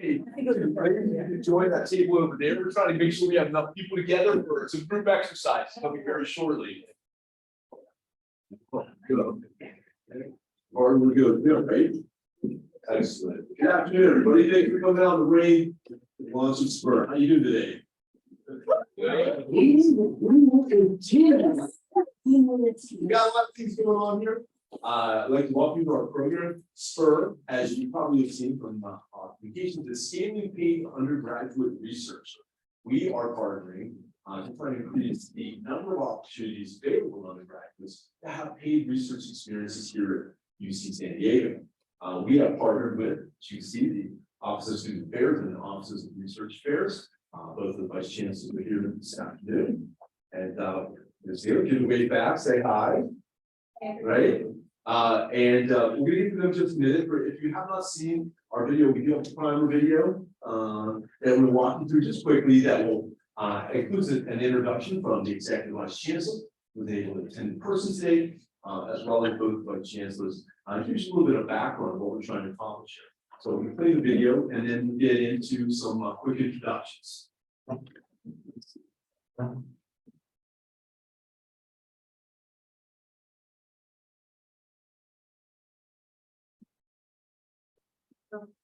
Hey, enjoy that table over there. We're trying to make sure we have enough people together for some group exercise coming very shortly. Good. Or we're good, right? Excellent. Good afternoon, everybody. Thank you for coming out in the rain. Launch of Spur. How you doing today? We got a lot of things going on here. I'd like to welcome you to our program, Spur, as you probably have seen from our communications, the scaling paid undergraduate research. We are partnering to try to increase the number of opportunities available to undergraduates to have paid research experiences here at UC San Diego. We have partnered with UC, the Office of Student Affairs and the Offices of Research Affairs. Both of the vice chancellors are here this afternoon. And Ms. Taylor, give a wave back, say hi. Right? We're going to give them just a minute. If you have not seen our video, we do have a primer video that we'll walk you through just quickly that will includes an introduction from the executive vice chancellor, who was able to attend in person today, as well as both vice chancellors. Here's a little bit of background of what we're trying to accomplish here. So we play the video and then we'll get into some quick introductions.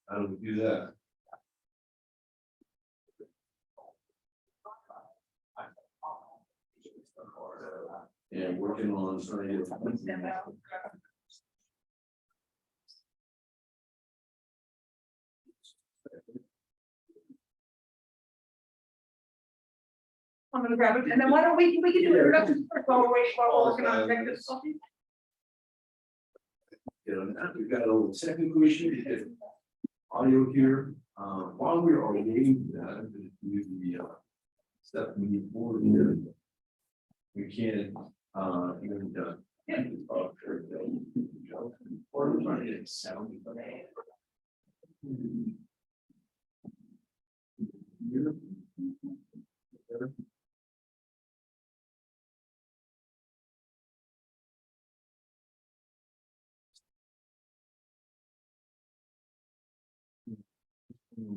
How do we do that? And working on trying to get I'm gonna grab it, and then why don't we can do introductions first while we're waiting, while we're working on executive session. We've got a little technical issue to get audio here. While we are waiting for that, I'm going to do the step we need forward here. We can even or we're trying to get it sound.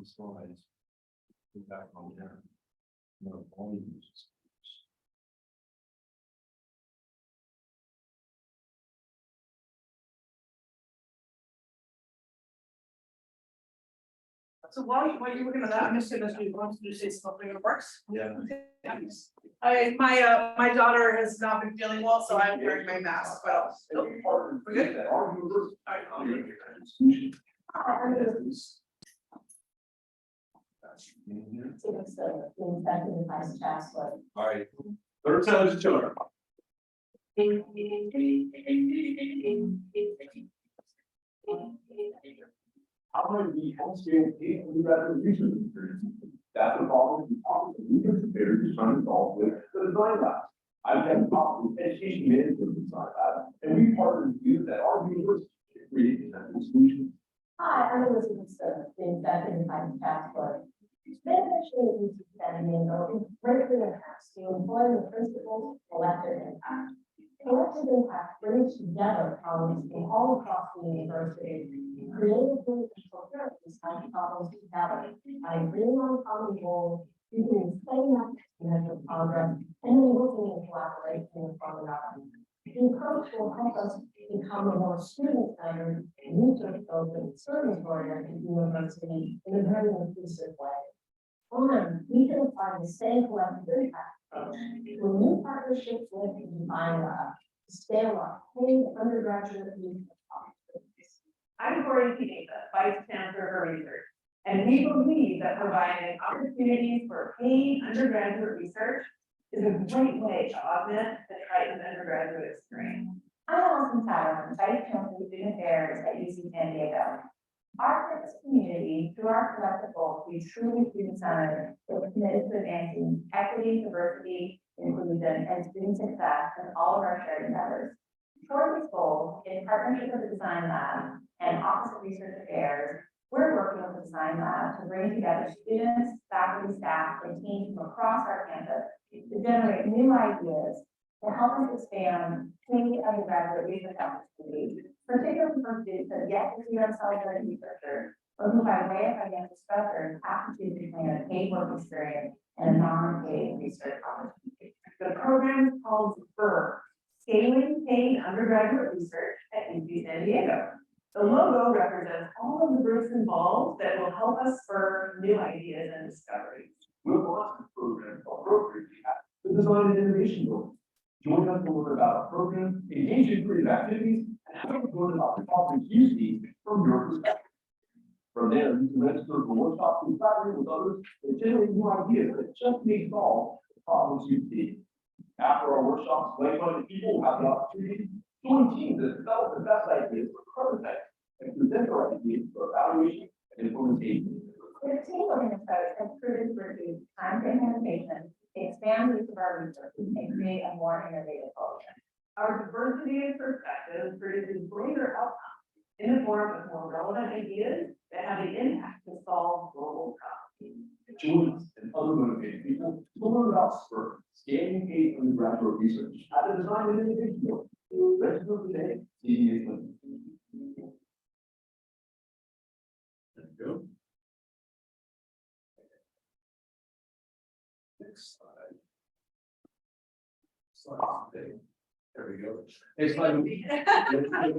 Slides. Go back on there. No, volume. So while you're looking at that, I'm just gonna say something that works. Yeah. My daughter has not been feeling well, so I'm wearing my mask, but we're good. All right. Third time is a charm. How many we homeschool undergraduate research experience? That's what all of the research affairs is trying to solve with the design lab. I've had problems with education management design lab, and we partnered with you that our university created that solution. Hi, I'm Elizabeth Spur, the Executive Vice Chancellor. Beneficially, UC San Diego greatly enhance the employment principles of collective impact. Collective impact brings together colleagues from all across the university, creatively and coherently solve problems together by agreeing on common goals, using the same methods to measure progress, and then working in collaboration with one another. The approach will help us become a more student-centered, research-focused, service-oriented university in a very inclusive way. And we can apply the same collective impact approach to a new partnership with the Design Lab to scale up paid undergraduate research opportunities. I'm Cory Pineda, Vice Chancellor for Research, and we believe that providing opportunities for paid undergraduate research is a great way to augment the Triton undergraduate experience. I'm Allison Tyler, Vice Chancellor of Student Affairs at UC San Diego. Our campus community, through our collective goal to be truly student-centered, is committed to advancing equity, diversity, inclusion, and student success in all of our shared endeavors. Toward these goals, in partnership with the Design Lab and Office of Research Affairs, we're working with the Design Lab to bring together students, faculty, staff, and teams from across our campus to generate new ideas to help us expand paid undergraduate research opportunities particularly for students that yet to see themselves as researchers, or who by way of financial stressors have to choose between a paid work experience and a non-paid research opportunity. The program is called Spur, Scaling Paid Undergraduate Research at UC San Diego. The logo represents all of the groups involved that will help us spur new ideas and discoveries. We'll launch the program appropriately at the Design and Innovation Building. Join us to learn about our program, engage in creative activities, and how to learn about the topics you see from your perspective. From there, you can register for workshops and collaborate with others and generate new ideas that just may solve the problems you see. After our workshops, like-minded people will have the opportunity to join teams that develop the best ideas for prototypes and present their ideas for evaluation and implementation. This team-building approach has proven to reduce time to implementation, expand use of our resources, and create a more innovative culture. Our diversity of perspectives produces greater outcomes in the form of more relevant ideas that have the impact to solve global problems. Join us and other motivated people to learn about Spur, scaling paid undergraduate research at the Design and Innovation Building. Register today, CDA link. There you go. Next slide. There we go. Next slide.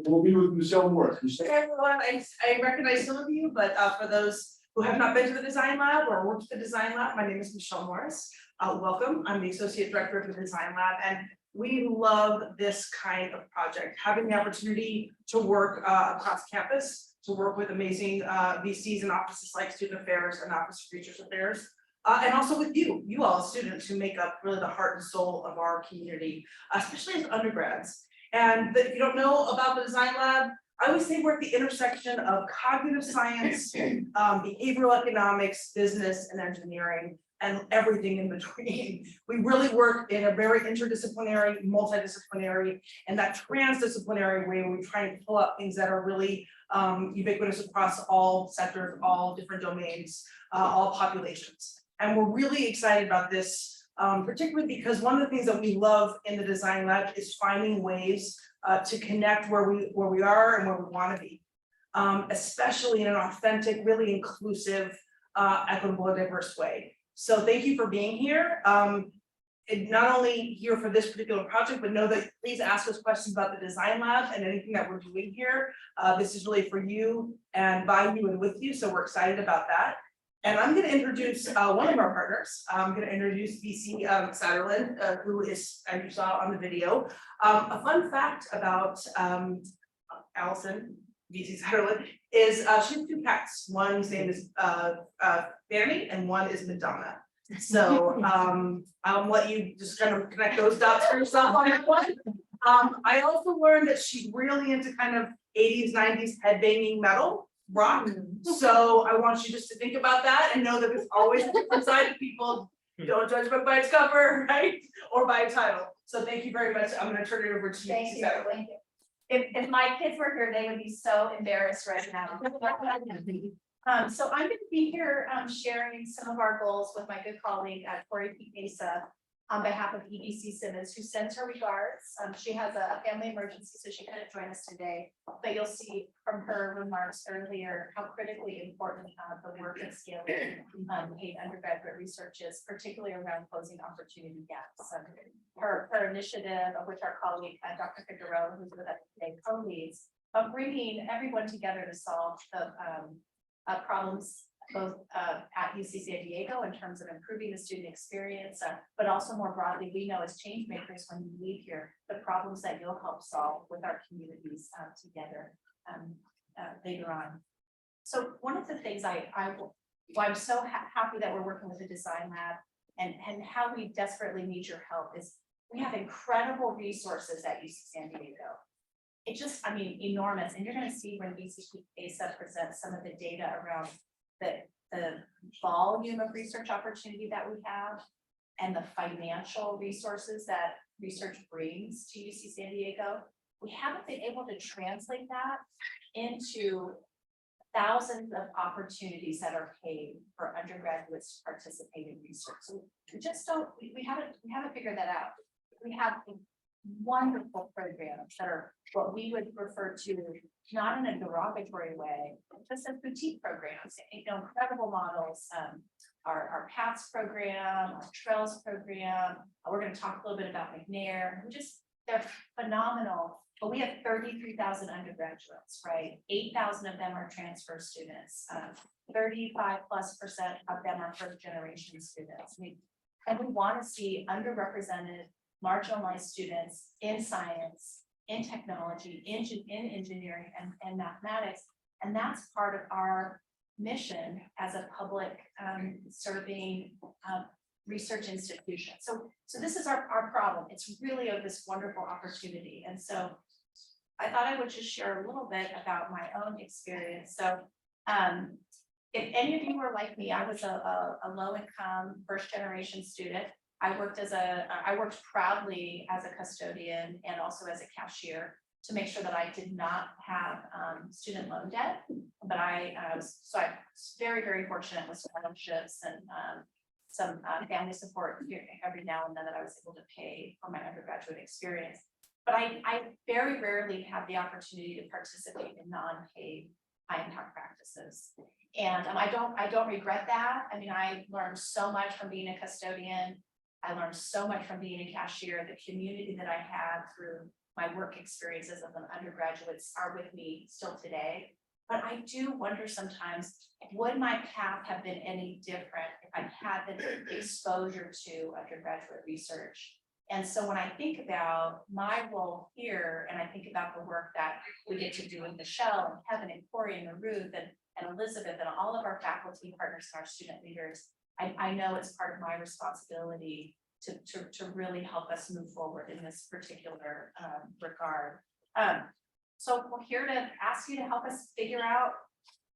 We'll be with Michelle Morris. Hey Michelle. everyone, I recognize some of you, but for those who have not been to the design lab or worked at the design lab, my name is Michelle Morris. Welcome, I'm the Associate Director of the Design Lab, and we love this kind of project, having the opportunity to work across campus, to work with amazing VCs and offices like Student Affairs and Office of Research Affairs. And also with you all students who make up really the heart and soul of our community, especially as undergrads. And if you don't know about the Design Lab, I always say we're at the intersection of cognitive science, behavioral economics, business, and engineering, and everything in between. We really work in a very interdisciplinary, multidisciplinary, and that transdisciplinary way where we try and pull up things that are really ubiquitous across all sectors, all different domains, all populations. And we're really excited about this, particularly because one of the things that we love in the Design Lab is finding ways to connect where we are and where we want to be, especially in an authentic, really inclusive, equitable, and diverse way. So thank you for being here. And not only here for this particular project, but know that please ask us questions about the Design Lab and anything that we're doing here. This is really for you and by you and with you, so we're excited about that. And I'm going to introduce one of our partners. I'm going to introduce VC Satterlin, who is, as you saw on the video. A fun fact about Allison, VC Satterlin, is she has two cats. One's name is Fanny and one is Madonna. So I'll let you just kind of connect those dots for yourself on that one. I also learned that she's really into kind of 80s, 90s headbanging metal rock. So I want you just to think about that and know that there's always a different side of people. Don't judge a book by its cover, right? Or by its title. So thank you very much. I'm going to turn it over to you. Thank you. Thank you. If my kids were here, they would be so embarrassed right now. So I'm going to be here sharing some of our goals with my good colleague Tori Pisa on behalf of EDC Simmons, who sends her regards. She has a family emergency, so she couldn't join us today. But you'll see from her remarks earlier how critically important the work of scaling paid undergraduate research is, particularly around closing opportunity gaps. Her initiative, of which our colleague Dr. Figueroa, who's with us today, co-leads, of bringing everyone together to solve the problems both at UC San Diego in terms of improving the student experience, but also more broadly, we know as change makers when you leave here, the problems that you'll help solve with our communities together later on. So one of the things I'm so happy that we're working with the Design Lab and how we desperately need your help is we have incredible resources at UC San Diego. It just, I mean, enormous. And you're going to see when VCPASA presents some of the data around the volume of research opportunity that we have and the financial resources that research brings to UC San Diego. We haven't been able to translate that into thousands of opportunities that are paid for undergraduates to participate in research. So we just don't, we haven't figured that out. We have wonderful programs that are what we would refer to, not in a derogatory way, just as boutique programs, incredible models. Our PATS program, our Trails program, we're going to talk a little bit about McNair. They're phenomenal. But we have 33,000 undergraduates, right? 8,000 of them are transfer students. 35+% of them are first generation students. And we want to see underrepresented, marginalized students in science, in technology, in engineering and mathematics. And that's part of our mission as a public serving research institution. So this is our problem. It's really this wonderful opportunity. And so I thought I would just share a little bit about my own experience. So if any of you were like me, I was a low income first generation student. I worked proudly as a custodian and also as a cashier to make sure that I did not have student loan debt. But I was very, very fortunate with scholarships and some family support every now and then that I was able to pay for my undergraduate experience. But I very rarely had the opportunity to participate in non-paid high impact practices. And I don't regret that. I mean, I learned so much from being a custodian. I learned so much from being a cashier. The community that I had through my work experiences as an undergraduate are with me still today. But I do wonder sometimes, would my path have been any different if I had the exposure to undergraduate research? And so when I think about my role here, and I think about the work that we get to do with Michelle and Kevin and Corey and Ruth and Elizabeth and all of our faculty partners and our student leaders, I know it's part of my responsibility to really help us move forward in this particular regard. So we're here to ask you to help us figure out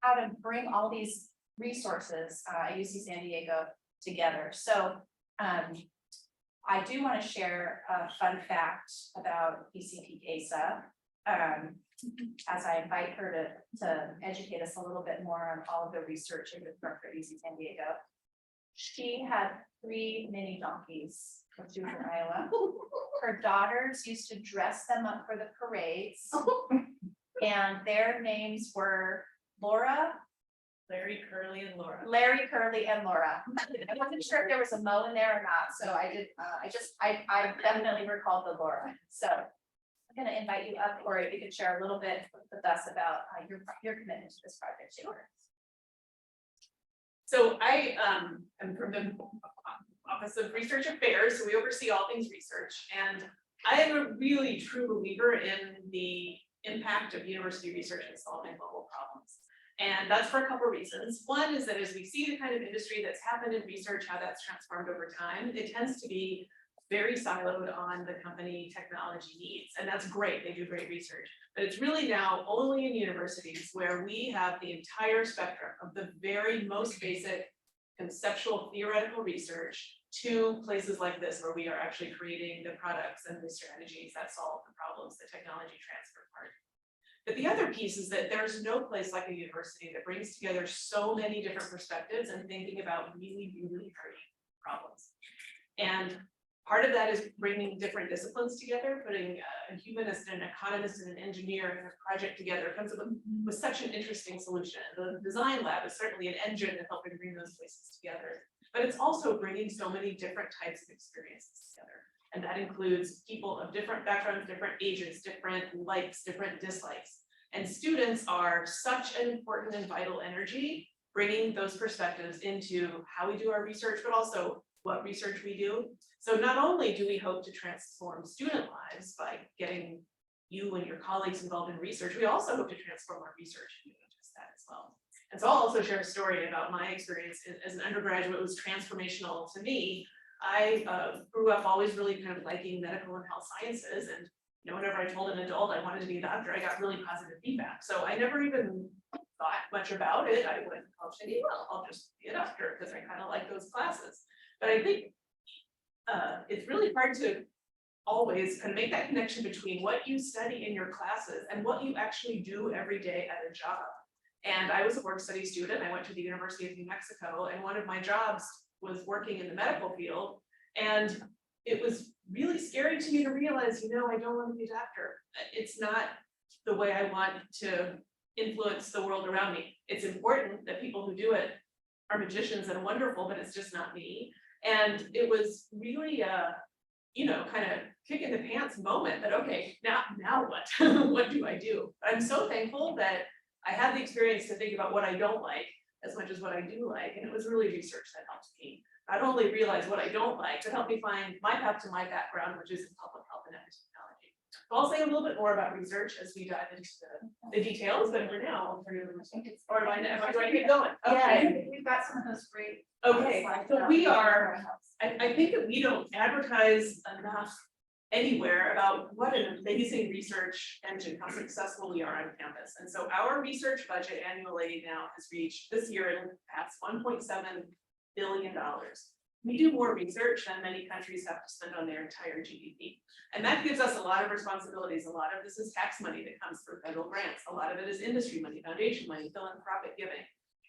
how to bring all these resources at UC San Diego together. So I do want to share a fun fact about PCP Asa as I invite her to educate us a little bit more on all of the research in the work at UC San Diego. She had 3 mini donkeys when she was in Iowa. Her daughters used to dress them up for the parades, and their names were Larry, Curly, and Laura. I wasn't sure if there was a Mo in there or not, so I definitely recalled the Laura. So I'm going to invite you up, Corey, if you could share a little bit with us about your commitment to this project too. So I am from the Office of Research Affairs, so we oversee all things research. And I am a really true believer in the impact of university research in solving global problems. And that's for a couple of reasons. One is that as we see the kind of industry that's happened in research, how that's transformed over time, it tends to be very siloed on the company technology needs. And that's great, they do great research. But it's really now only in universities where we have the entire spectrum of the very most basic conceptual theoretical research to places like this where we are actually creating the products and the strategies that solve the problems, the technology transfer part. But the other piece is that there's no place like a university that brings together so many different perspectives and thinking about really, really hard problems. And part of that is bringing different disciplines together, putting a humanist and an economist and an engineer in a project together comes up with such an interesting solution. The design lab is certainly an engine in helping bring those places together, but it's also bringing so many different types of experiences together. And that includes people of different backgrounds, different ages, different likes, different dislikes. And students are such an important and vital energy, bringing those perspectives into how we do our research, but also what research we do. So not only do we hope to transform student lives by getting you and your colleagues involved in research, we also hope to transform our research and doing just that as well. And so I'll also share a story about my experience as an undergraduate. It was transformational to me. I grew up always really kind of liking medical and health sciences, and whenever I told an adult I wanted to be a doctor, I got really positive feedback. So I never even thought much about it. I went to college thinking, well, I'll just be a doctor because I kind of like those classes. But I think it's really hard to always kind of make that connection between what you study in your classes and what you actually do every day at a job. And I was a work study student. I went to the University of New Mexico, and one of my jobs was working in the medical field. And it was really scary to me to realize, I don't want to be a doctor. It's not the way I want to influence the world around me. It's important that people who do it are magicians and wonderful, but it's just not me. And it was really kind of kick in the pants moment that, okay, now what? What do I do? I'm so thankful that I had the experience to think about what I don't like as much as what I do like. And it was really research that helped me not only realize what I don't like, but help me find my path to my background, which is in public health and epidemiology. So I'll say a little bit more about research as we dive into the details, but for now, I'll turn it over to you. Or do I keep going? Okay. We've got some of those great. Okay, slides so up we in are, our house. I think that we don't advertise enough anywhere about what an amazing research engine, how successful we are on campus. And so our research budget annually now has reached, this year it'll pass $1.7 billion. We do more research than many countries have to spend on their entire GDP. And that gives us a lot of responsibilities. A lot of this is tax money that comes through federal grants. A lot of it is industry money, foundation money, philanthropic giving.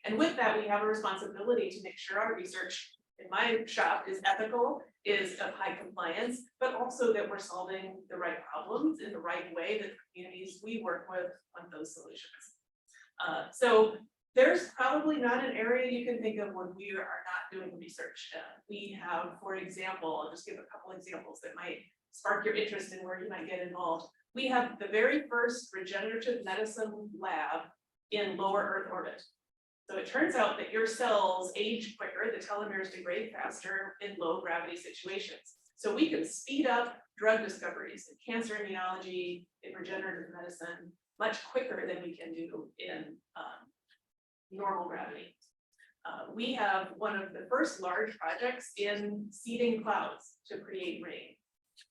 And with that, we have a responsibility to make sure our research in my shop is ethical, is of high compliance, but also that we're solving the right problems in the right way that the communities we work with want those solutions. So there's probably not an area you can think of when we are not doing research. We have, for example, I'll just give a couple examples that might spark your interest in where you might get involved. We have the very first regenerative medicine lab in lower Earth orbit. So it turns out that your cells age quicker, the telomeres degrade faster in low gravity situations. So we can speed up drug discoveries in cancer immunology, in regenerative medicine, much quicker than we can do in normal gravity. We have one of the first large projects in seeding clouds to create rain.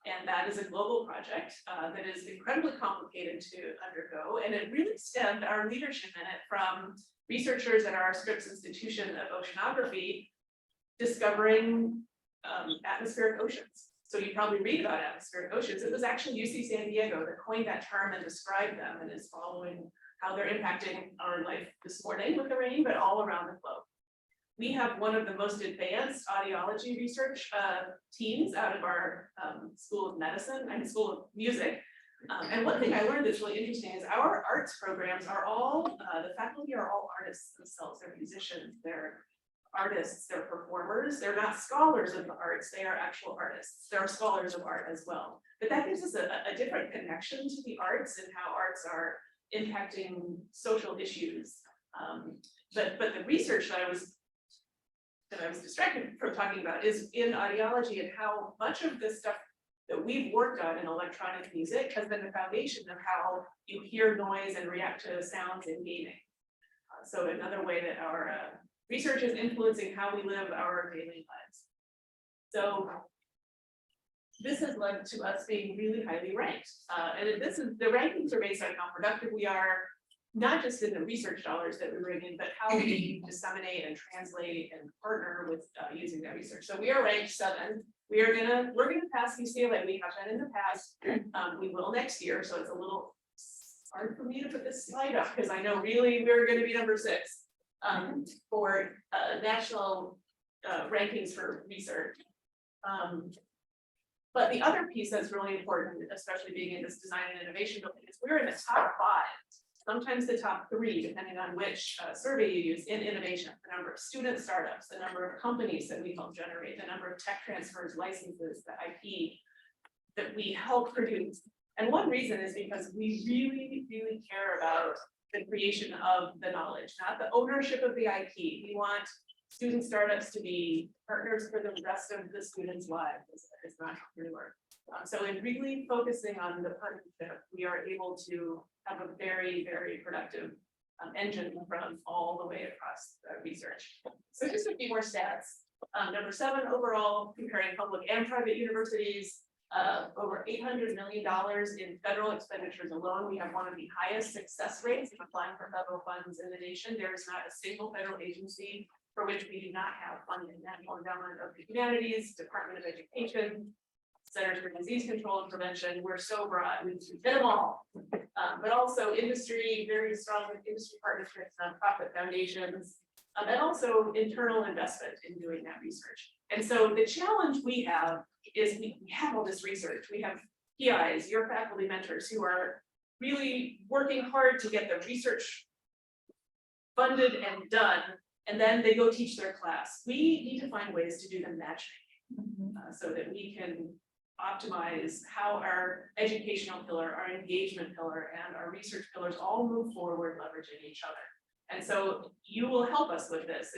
And that is a global project that is incredibly complicated to undergo. And it really stemmed our leadership in it from researchers at our Scripps Institution of Oceanography discovering atmospheric oceans. So you probably read about atmospheric oceans. It was actually UC San Diego that coined that term and described them and is following how they're impacting our life this morning with the rain, but all around the globe. We have one of the most advanced audiology research teams out of our School of Medicine and School of Music. And one thing I learned that's really interesting is our arts programs are all, the faculty are all artists themselves. They're musicians, they're artists, they're performers. They're not scholars of the arts, they are actual artists. They're scholars of art as well. But that gives us a different connection to the arts and how arts are impacting social issues. But the research that I was distracted from talking about is in audiology and how much of this stuff that we've worked on in electronic music has been the foundation of how you hear noise and react to sounds in gaming. So another way that our research is influencing how we live our daily lives. So this has led to us being really highly ranked. And the rankings are based on how productive we are, not just in the research dollars that we bring in, but how we disseminate and translate and partner with using that research. So we are ranked 7. We're gonna pass UCLA. We have been in the past. We will next year. So it's a little hard for me to put this slide up because I know really we're going to be number 6 for national rankings for research. But the other piece that's really important, especially being in this design and innovation building, is we're in the top 5. Sometimes the top 3, depending on which survey you use in innovation, the number of student startups, the number of companies that we help generate, the number of tech transfers, licenses, the IP that we help produce. And one reason is because we really, really care about the creation of the knowledge, not the ownership of the IP. We want student startups to be partners for the rest of the students' lives as an entrepreneur. So in really focusing on the partnership, we are able to have a very, very productive engine from all the way across research. So just a few more stats. Number 7 overall, comparing public and private universities, over $800 million in federal expenditures alone. We have one of the highest success rates in applying for federal funds in the nation. There is not a single federal agency for which we do not have funding. National Endowment of the Humanities, Department of Education, Centers for Disease Control and Prevention. We're so broad, we hit them all. But also industry, very strong with industry partnerships, nonprofit foundations, and also internal investment in doing that research. And so the challenge we have is we have all this research, we have PIs, your faculty mentors who are really working hard to get the research funded and done, and then they go teach their class. We need to find ways to do the matching, so that we can optimize how our educational pillar, our engagement pillar, and our research pillars all move forward, leveraging each other. And so you will help us with this.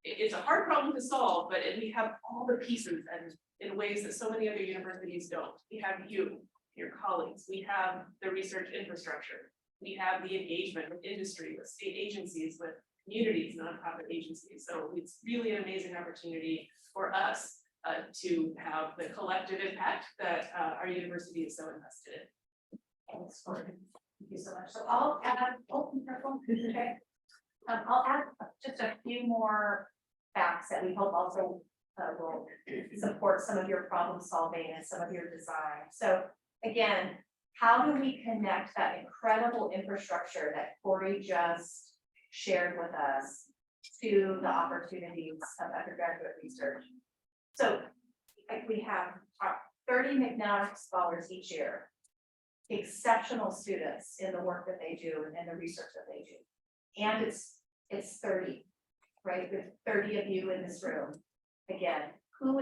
It's a hard problem to solve, but we have all the pieces and in ways that so many other universities don't. We have you, your colleagues, we have the research infrastructure, we have the engagement with industry, with state agencies, with communities, nonprofit agencies. So it's really an amazing opportunity for us to have the collective impact that our university is so invested in. Thanks, Gordon. Thank you so much. So I'll add, okay. I'll add just a few more facts that we hope also will support some of your problem solving and some of your design. So again, how do we connect that incredible infrastructure that Corey just shared with us to the opportunities of undergraduate research? So like we have 30 McNabb scholars each year, exceptional students in the work that they do and the research that they do. And it's 30, right? There's 30 of you in this room. Again, who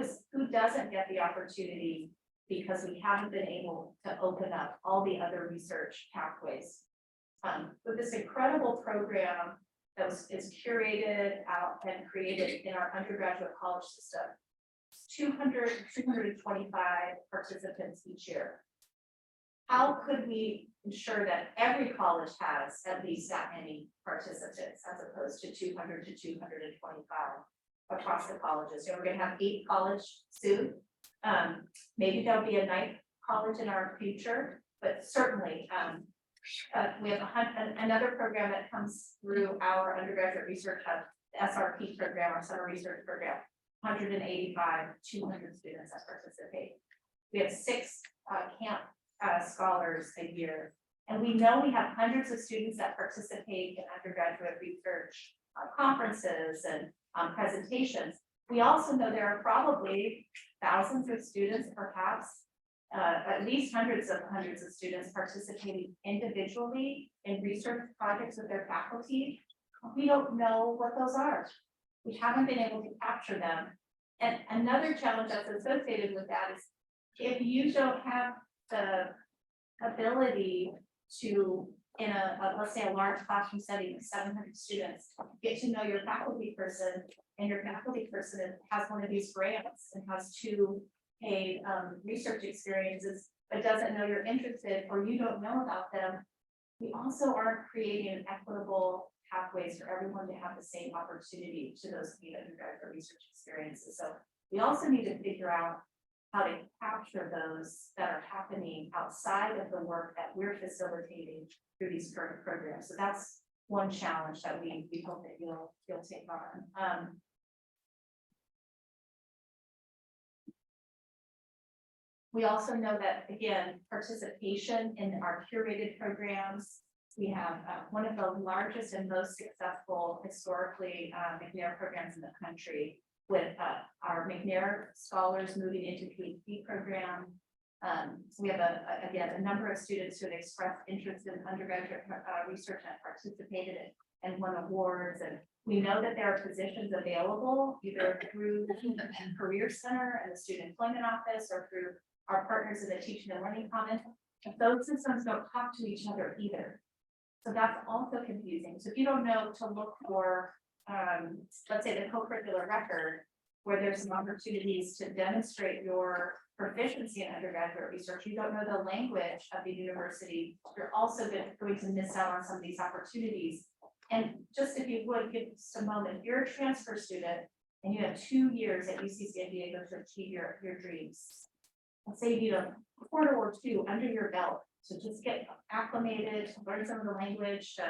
doesn't get the opportunity because we haven't been able to open up all the other research pathways. With this incredible program that is curated out and created in our undergraduate college system, 225 participants each year. How could we ensure that every college has at least that many participants as opposed to 200 to 225 across the colleges? So we're going to have 8 colleges soon. Maybe there'll be a 9th college in our future, but certainly we have another program that comes through our undergraduate research hub, the SRP program, our summer research program. 185, 200 students that participate. We have 6 camp scholars a year. And we know we have hundreds of students that participate in undergraduate research conferences and presentations. We also know there are probably thousands of students, perhaps at least hundreds of students participating individually in research projects with their faculty. We don't know what those are. We haven't been able to capture them. And another challenge that's associated with that is if you don't have the ability to, in a let's say a large classroom setting of 700 students, get to know your faculty person, and your faculty person has one of these grants and has 2 paid research experiences, but doesn't know you're interested or you don't know about them, we also aren't creating equitable pathways for everyone to have the same opportunity to those paid undergraduate research experiences. So we also need to figure out how to capture those that are happening outside of the work that we're facilitating through these current programs. So that's one challenge that we hope that you'll take on. We also know that, again, participation in our curated programs, we have one of the largest and most successful historically McNair programs in the country, with our McNair scholars moving into PhD program. We have again a number of students who have expressed interest in undergraduate research and participated and won awards. And we know that there are positions available either through the Career Center and the Student Employment Office or through our partners in the Teaching and Learning Commons. Those systems don't talk to each other either. So that's also confusing. So if you don't know to look for, let's say the co-curricular record, where there's some opportunities to demonstrate your proficiency in undergraduate research, you don't know the language of the university, you're also going to miss out on some of these opportunities. And just if you would give just a moment, if you're a transfer student and you have 2 years at UC San Diego to achieve your dreams, let's say you need a quarter or 2 under your belt to just get acclimated, to learn some of the language, to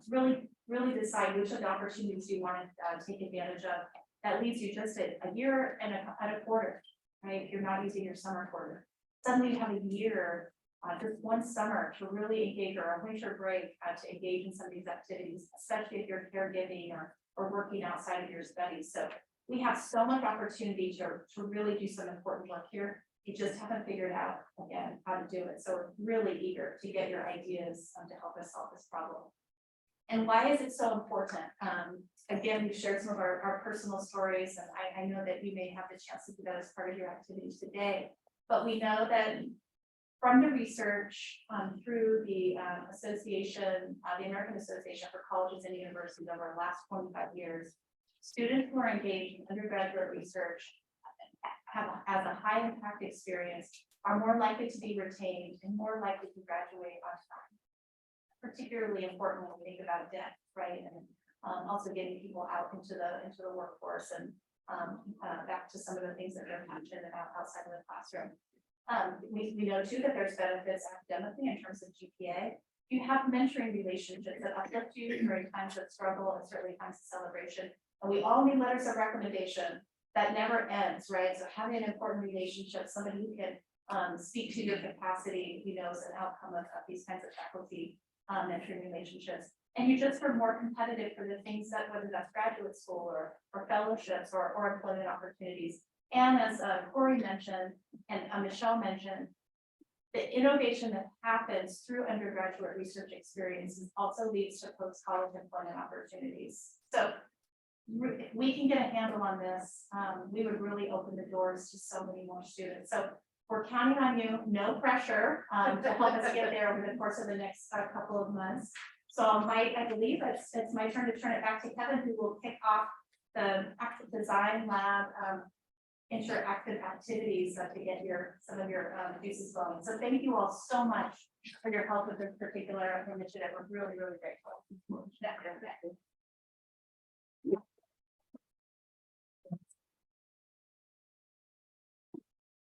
really decide which of the opportunities you want to take advantage of. That leaves you just a year and a quarter, right? If you're not using your summer quarter. Suddenly you have a year, just one summer to really engage, or a winter break to engage in some of these activities, especially if you're caregiving or working outside of your studies. So we have so much opportunity to really do some important work here. You just haven't figured out, again, how to do it. So we're really eager to get your ideas to help us solve this problem. And why is it so important? Again, we've shared some of our personal stories, and I know that you may have the chance to do that as part of your activities today. But we know that from the research through the association, the American Association for Colleges and Universities over the last 25 years, students who are engaged in undergraduate research has a high impact experience, are more likely to be retained and more likely to graduate on time. Particularly important when we think about debt, right? And also getting people out into the workforce and back to some of the things that they're passionate about outside of the classroom. We know too that there's benefits academically in terms of GPA. You have mentoring relationships that uplift you during times of struggle and certainly times of celebration. And we all need letters of recommendation that never ends, right? So having an important relationship, somebody who can speak to your capacity, is an outcome of these kinds of faculty mentoring relationships. And you just are more competitive for the things that, whether that's graduate school or fellowships or employment opportunities. And as Corey mentioned, and Michelle mentioned, the innovation that happens through undergraduate research experiences also leads to post-college employment opportunities. So if we can get a handle on this, we would really open the doors to so many more students. So we're counting on you, no pressure, to help us get there over the course of the next couple of months. So I believe it's my turn to turn it back to Kevin, who will kick off the active design lab interactive activities to get some of your pieces going. So thank you all so much for your help with this particular initiative. We're really, really grateful.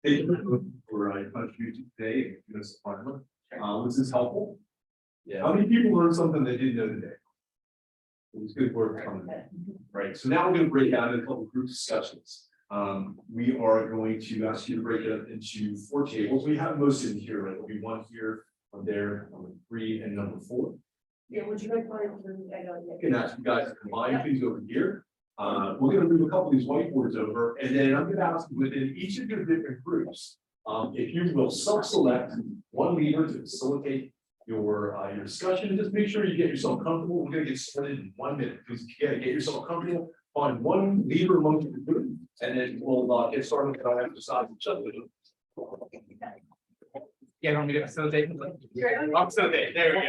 Thank you for your contribution today and giving us a primer. Was this helpful? Yeah. How many people learned something they didn't know today? It was good work coming in. Right. So now we're going to break out into a couple of group discussions. We are going to ask you to break it up into 4 tables. We have most in here, right? There'll be 1 here, 1 there, number 3, and number 4. Yeah, would you like to? I can ask you guys to combine things over here. We're going to move a couple of these whiteboards over, and then I'm going to ask within each of your different groups, if you will self-select 1 leader to facilitate your discussion, and just make sure you get yourself comfortable. We're going to get started in 1 minute. Please get yourself comfortable. Find 1 leader among the group, and then we'll get started with our exercise. Yeah, want me to facilitate? I'll facilitate. There we go.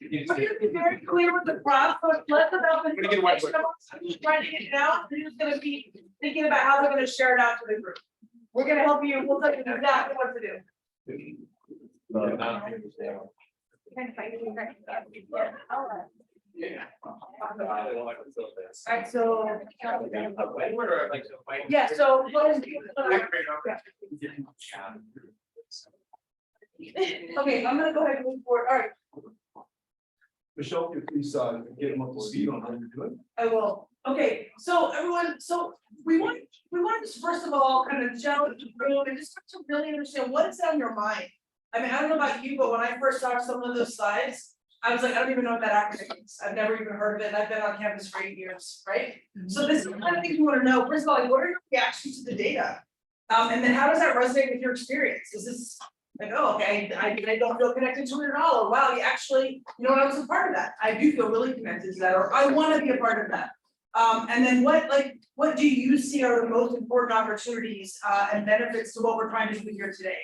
You're be very clear with the process. Let them know. Gonna get a whiteboard. Writing it down. You're just gonna be thinking about how they're gonna share it out to the group. We're gonna help you. We'll tell you exactly what to do. Yeah. Alright, so. Where do I like to? Yeah, so. Okay, I'm gonna go ahead and move forward. All right, Michelle, could you please get them up to speed on how you're doing? I will. Okay, so everyone, so we want to first of all kind of gel into the room and just start to really understand what is on your mind. I mean, I don't know about you, but when I first saw some of those slides, I was like, I don't even know what that acronym is. I've never even heard of it. And I've been on campus for 8 years, right? So this is the kind of things we want to know. First of all, like, what are your reactions to the data? And then how does that resonate with your experience? Is this like, oh, okay, I don't feel connected to it at all, or wow, you actually, I was a part of that. I do feel really connected to that, or I want to be a part of that. And then what do you see are the most important opportunities and benefits to what we're trying to do here today?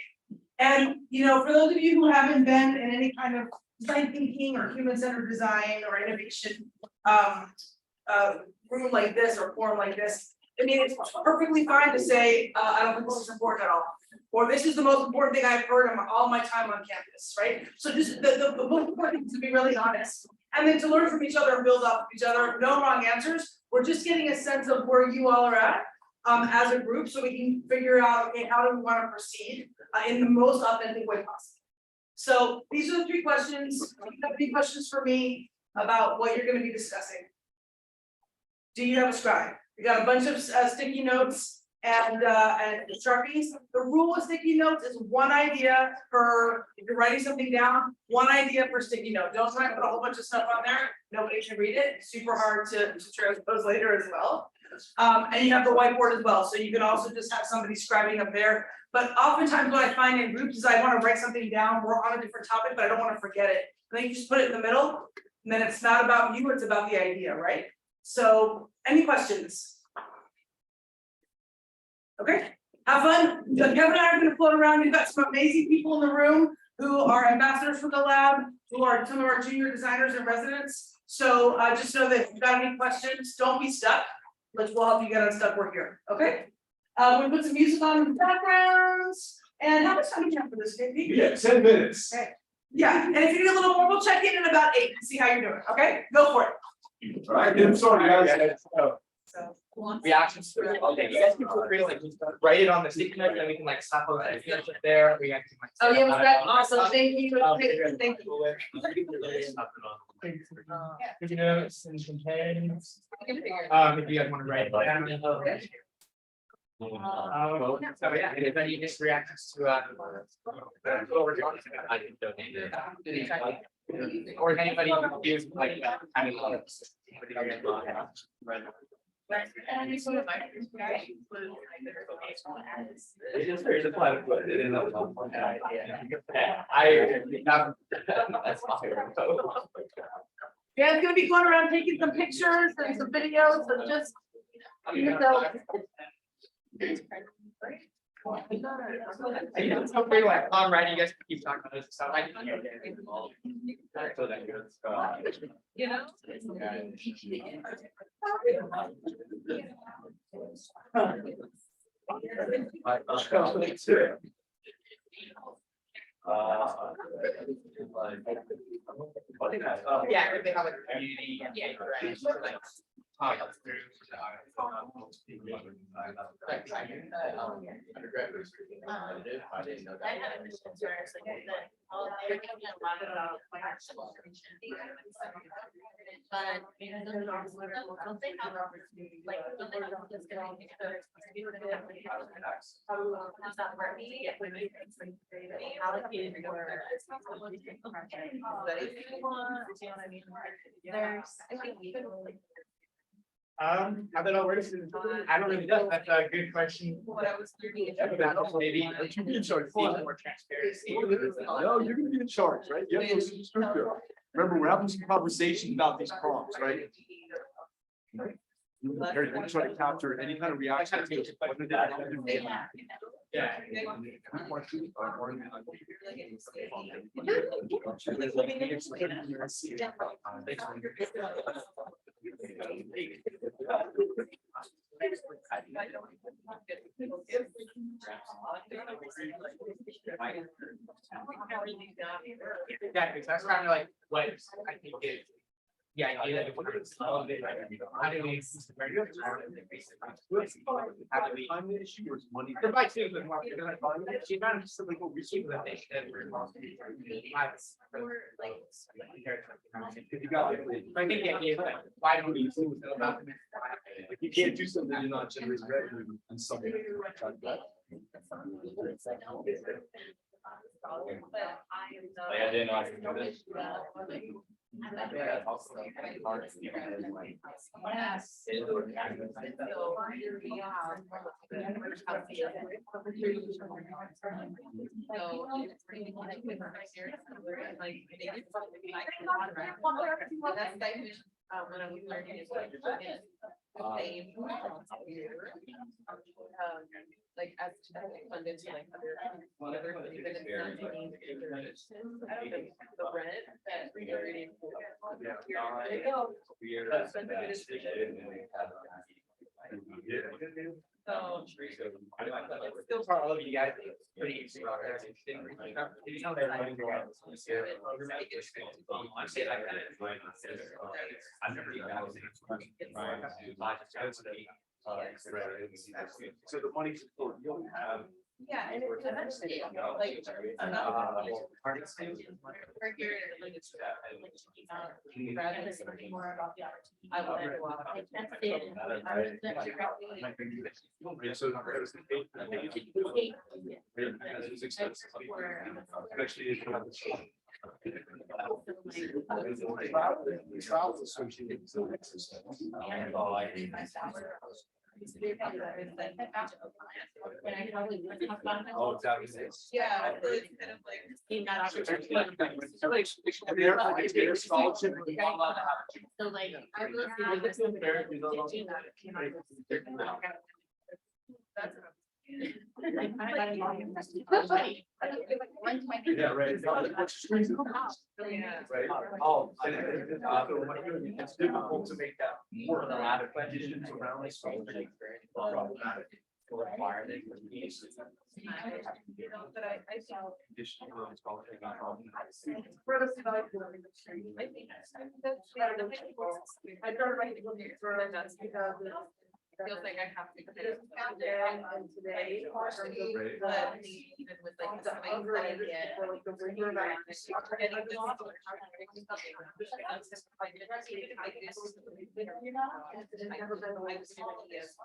And for those of you who haven't been in any kind of design thinking or human-centered design or innovation room like this or forum like this, I mean, it's perfectly fine to say, I don't think this is important at all. Or this is the most important thing I've heard in all my time on campus, right? So just the most important thing is to be really honest. And then to learn from each other and build off of each other, no wrong answers. We're just getting a sense of where you all are at as a group so we can figure out, okay, how do we want to proceed in the most authentic way possible. So these are the 3 questions. If you have any questions for me about what you're going to be discussing? Do you have a scribe? We got a bunch of sticky notes and Sharpies. The rule with sticky notes is 1 idea per, if you're writing something down, 1 idea per sticky note. Don't try to put a whole bunch of stuff on there. Nobody can read it. It's super hard to transpose later as well. And you have the whiteboard as well, so you can also just have somebody scribing up there. But oftentimes what I find in groups is I wanna write something down, we're on a different topic, but I don't wanna forget it. Then you just put it in the middle, and then it's not about you, it's about the idea, right? So, any questions? Okay, have fun. Kevin and I are gonna float around. We've got some amazing people in the room who are ambassadors for the lab, who are some of our junior designers and residents. So just know that if you've got any questions, don't be stuck. We'll help you get unstuck. We're here, okay? We put some music on in the backgrounds. And how much time do we have for this, JP? Yeah, 10 minutes. Okay. Yeah, and if you need a little more, we'll check in about 8 and see how you're doing, okay? Go for it. All right, get them started, guys. So. Reactions to it. Okay, you guys can feel free to like just write it on the sticky note, and then we can like stop on that there. We can like. Oh, yeah, was that awesome? Thank you. Thank you. Good notes and some pens. If you guys want to write it down. So yeah, if any just reactions to or if anybody feels like kind of there's a plan to put it in the Yeah, it's gonna be going around taking some pictures and some videos and just. It's so pretty like I'm writing, you guys can keep talking about this stuff. You know? Yeah, if they have like a community. Yeah, right. How that all works? I don't really know. That's a good question. Maybe you can charge more transparency. No, you're gonna be in charge, right? You have those instructor. Remember, we're having some conversation about these prompts, right? You're gonna try to capture any kind of reaction. Yeah. Exactly, so that's kind of like what I think is. Yeah, how do we? The bike too, but more. She's not just like what we see with that. I think the idea is like, why don't we use it about them? If you can't do something, you're not generating revenue and something. I didn't know I could do this. When I was learning is like same like as funded to like other things that it's not taking the rent that we're reading. So Still for all of you guys, pretty interesting. You know they're running around. I've never even had So the money's, you don't have. yeah, and it's eventually like we're here like it's rather than learning more about the opportunity. I want to go out. So it's expensive. Actually, Oh, exactly. Yeah, so it's kind of like. Being that opportunity. So like, I really Yeah, right. Right. Oh, it's difficult to make that more than a lot of conditions around like. Problematic. Requirement. But I saw. I don't like to go near Florida, that's because it feels like I have to. And today, but even with like the things that I get, or like the river around, getting this.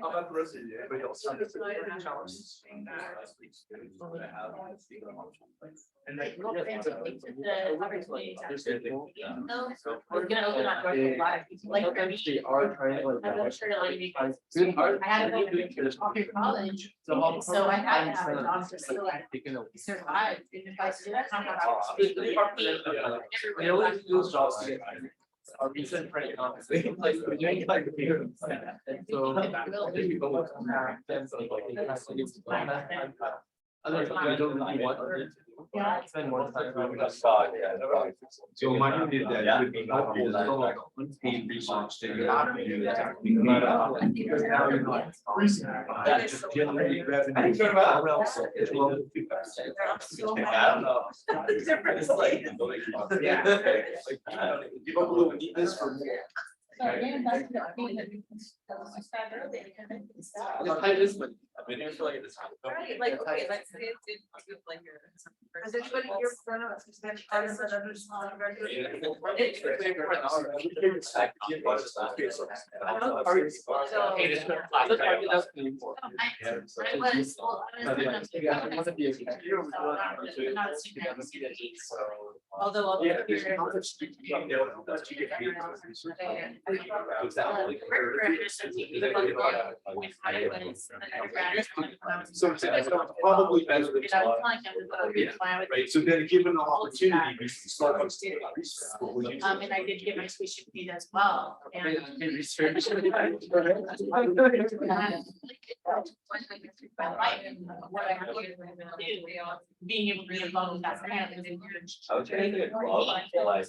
How about the rest of you? Anybody else? And like. We're gonna open up doors for a lot of people, like, for me, I'm not sure, like, because I had to go to college, so I had to have a job to still like survive, and if I didn't have We always use jobs to get. Our recent training, honestly, like, we're doing like. And so. People will come back, then so like. Others, I don't really want to. Spend more time. So my idea that would be helpful is unpaid research that you have to do that. Because now you're not. Just generate revenue. Or else it will. I don't know. Difference, like. Yeah. You don't really need this for more. So again, that's the thing that we described earlier. The height is, but I mean, it's like this. Right, like, okay, let's say it's like your. Has anybody here front of us, has been part of that Although I'll be here. So it's probably better than. Right, so then given the opportunity, we can start. And I did get my tuition paid as well, and. My life and what I have to do, being able to really love with that grant is a huge.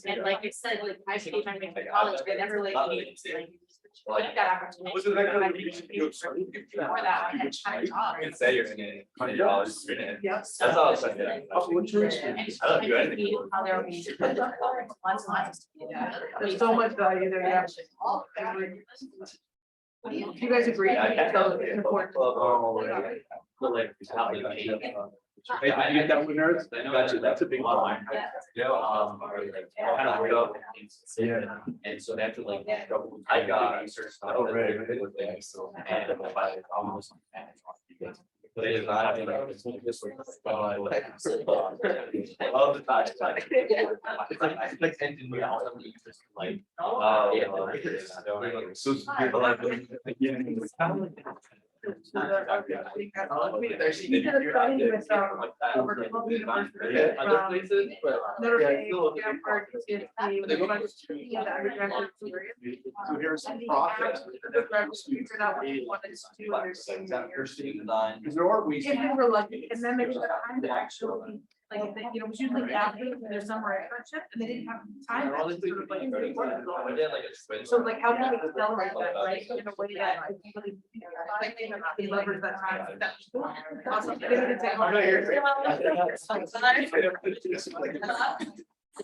And like I said, like I paid my way to college, but never like. Like that opportunity. Wasn't that kind of- Before that, I had a job. You can say you're gonna get $20 a minute. Yes. That's all it's like. Yeah. What's your And experience? I don't do anything. how they're being. Lots and lots. There's so much value there, yeah. Do you guys agree? Yeah, So it's important. Oh, right. But like, how they pay. Hey, you get that one, nerds? Gotcha, that's a big one. You know, are like, kind of weird up. Yeah. And so they have to like. I got research. Oh, right. And I almost. But it is not. This all the time. It's like ending me out. Like, yeah. So. Other places, but. Notre Yeah, Dame, still- Stanford, USC, the undergraduate degree. So here's some profit. Figured out what you wanted to do in your senior year. Because there are ways. If we were lucky, and then maybe the time to actually, like, if they, you know, it was usually after their summer internship, and they didn't have time. to actually sort of like do work and all that. So like, how do we accelerate that, right, in a way that I really, like, they not be leverage that time, that's awesome. Maybe they take I'm not here.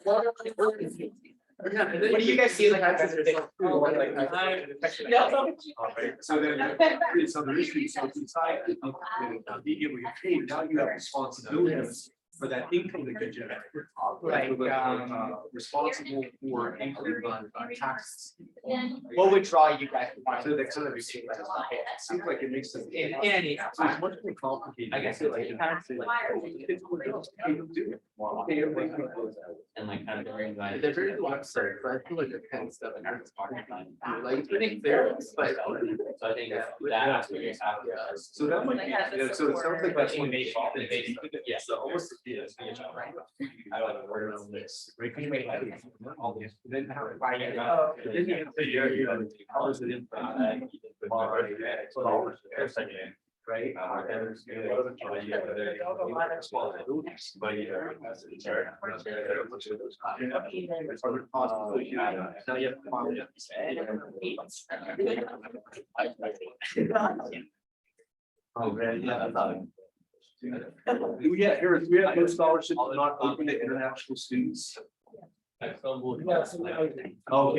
What do you guys see like? So then, it's on the issue, so it's inside. Being able to get paid, now you have responsibilities for that income that you generate. Responsible for income taxes. What would draw you guys? So they kind of seems like it makes them. In any. So it's much more complicated. I guess it's like taxes. And like kind of bring that. They're very website, but I feel like it kind of stuff in there. Like, I think there, but. So I think that's what you have. So that might be, yeah, so it sounds like that's one. Yeah. So almost. I don't know where it's this. Right, 'cause you may have all these, then how. Then you can say, How is it in? Right? Oh, man, yeah, I thought. We have no scholarships not open to international students. Okay,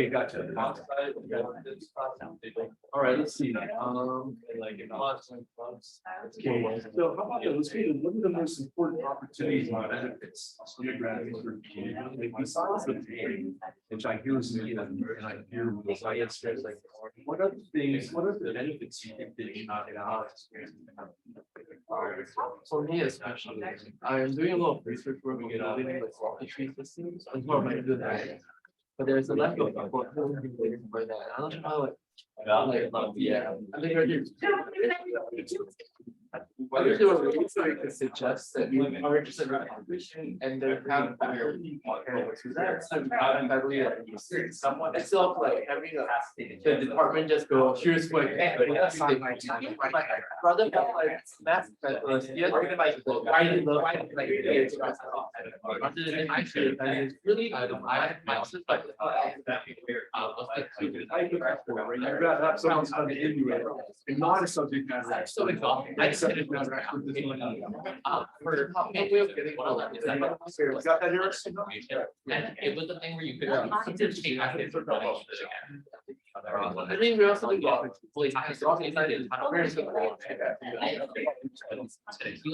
gotcha. All right, let's see. Okay, so how about, let's see, what are the most important opportunities and benefits undergraduates for besides the pay, which I hear is, and I hear with my experience, like, what are the things, what are the benefits you think that you not experience? For me especially, I'm doing a lot of research work on building like rocket tree systems, as well my good at. But there's a lack of support for that. I don't know yeah. I think I do. I usually what we try to suggest that we are interested in competition and they have their someone it's still like having the department just go, here's what. Rather than like math specialist, yeah, they're gonna like why did the rather than actually it's really I just like You've got to have something on the Inuit, and not a subject matter. so exhausting. I just didn't know. For Got that here? And it was the thing where you could take active information. I think we also do feel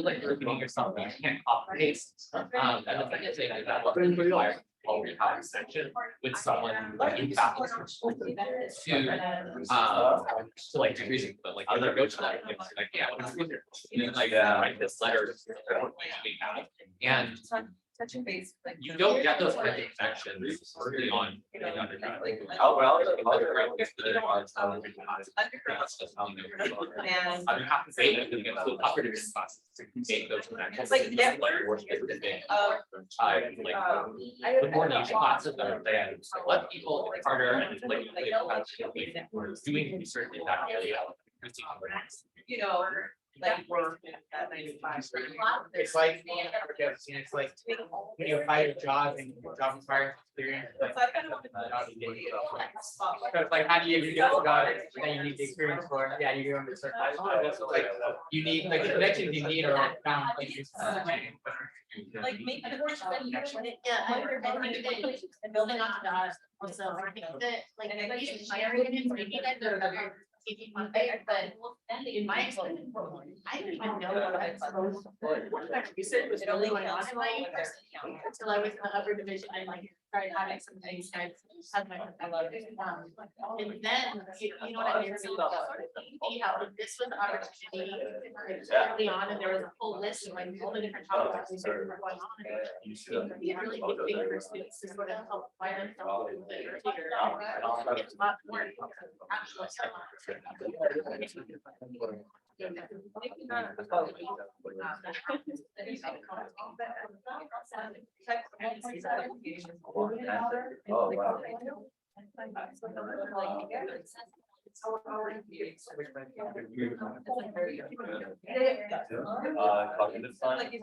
like you're repeating yourself, but you can't copy paste. And the second thing is that while we have a section with someone in faculty to like decrease it, but like other go to that, it's like, yeah, what's here? And then like write this letter and touching base. You don't get those kinds of connections early on. In undergrad. Oh, well. And I have to say that because the operative classes to make those connections. It's like network. The more niche classes that are there, let people harder and doing research in that area. You know, like work at 95. It's like when you apply your job and your job requires experience. Like, So I kind of want so it's like, how do you even get the job that you need the experience for? Yeah, you go into certain. So like, you need like the connections you need are found. Like make the work study, and building on that. Also, I think that like maybe you guys are keeping one there, but in my experience, I didn't even know what I was. Research was really going on in my university until I was in the upper division and like started having some things. I had my fellow. And then you know what I mean? So see how this was an opportunity early on, and there was a whole list of like all the different topics that were going on. It would be a really big thing for students to sort of help find themselves a bit or figure it out. It's a lot more actual. Like if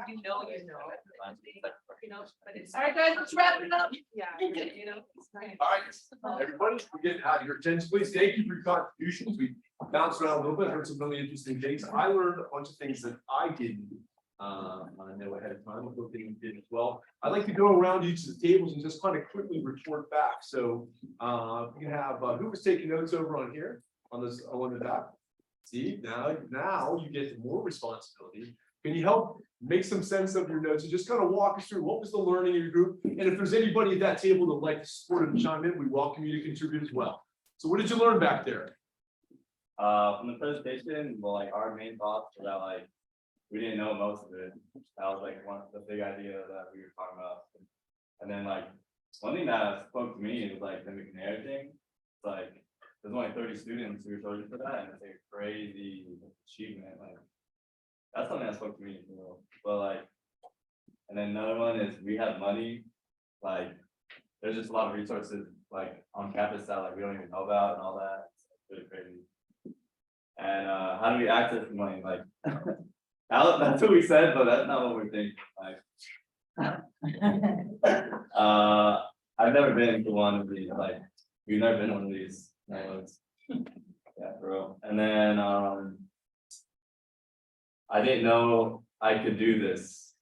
you know, but it's. All right, guys, let's wrap it up. Yeah, you know. All right, everybody, we're getting out of your attention, please. Thank you for your contributions. We bounced around a little bit, heard some really interesting things. I learned a bunch of things that I didn't know ahead of time. I hope that you did as well. I'd like to go around each of the tables and just kind of quickly report back. So you have who was taking notes over on here on this on the doc. See, now you get more responsibility. Can you help make some sense of your notes and just kind of walk us through what was the learning in your group? And if there's anybody at that table that would like to support and chime in, we welcome you to contribute as well. So what did you learn back there? From the presentation, well, like our main thoughts were that like we didn't know most of it. That was like one of the big idea that we were talking about. And then like one thing that spoke to me was like the McNair thing. It's like there's only 30 students who were chosen for that, and it's a crazy achievement. Like that's something that spoke to me, you know. But like, and then another one is we have money. Like there's just a lot of resources like on campus that like we don't even know about and all that. It's really crazy. And how do we access the money? Like that's what we said, but that's not what we're thinking. Like I've never been to one of these, like we've never been to one of these nights. Yeah, bro. And then I didn't know I could do this.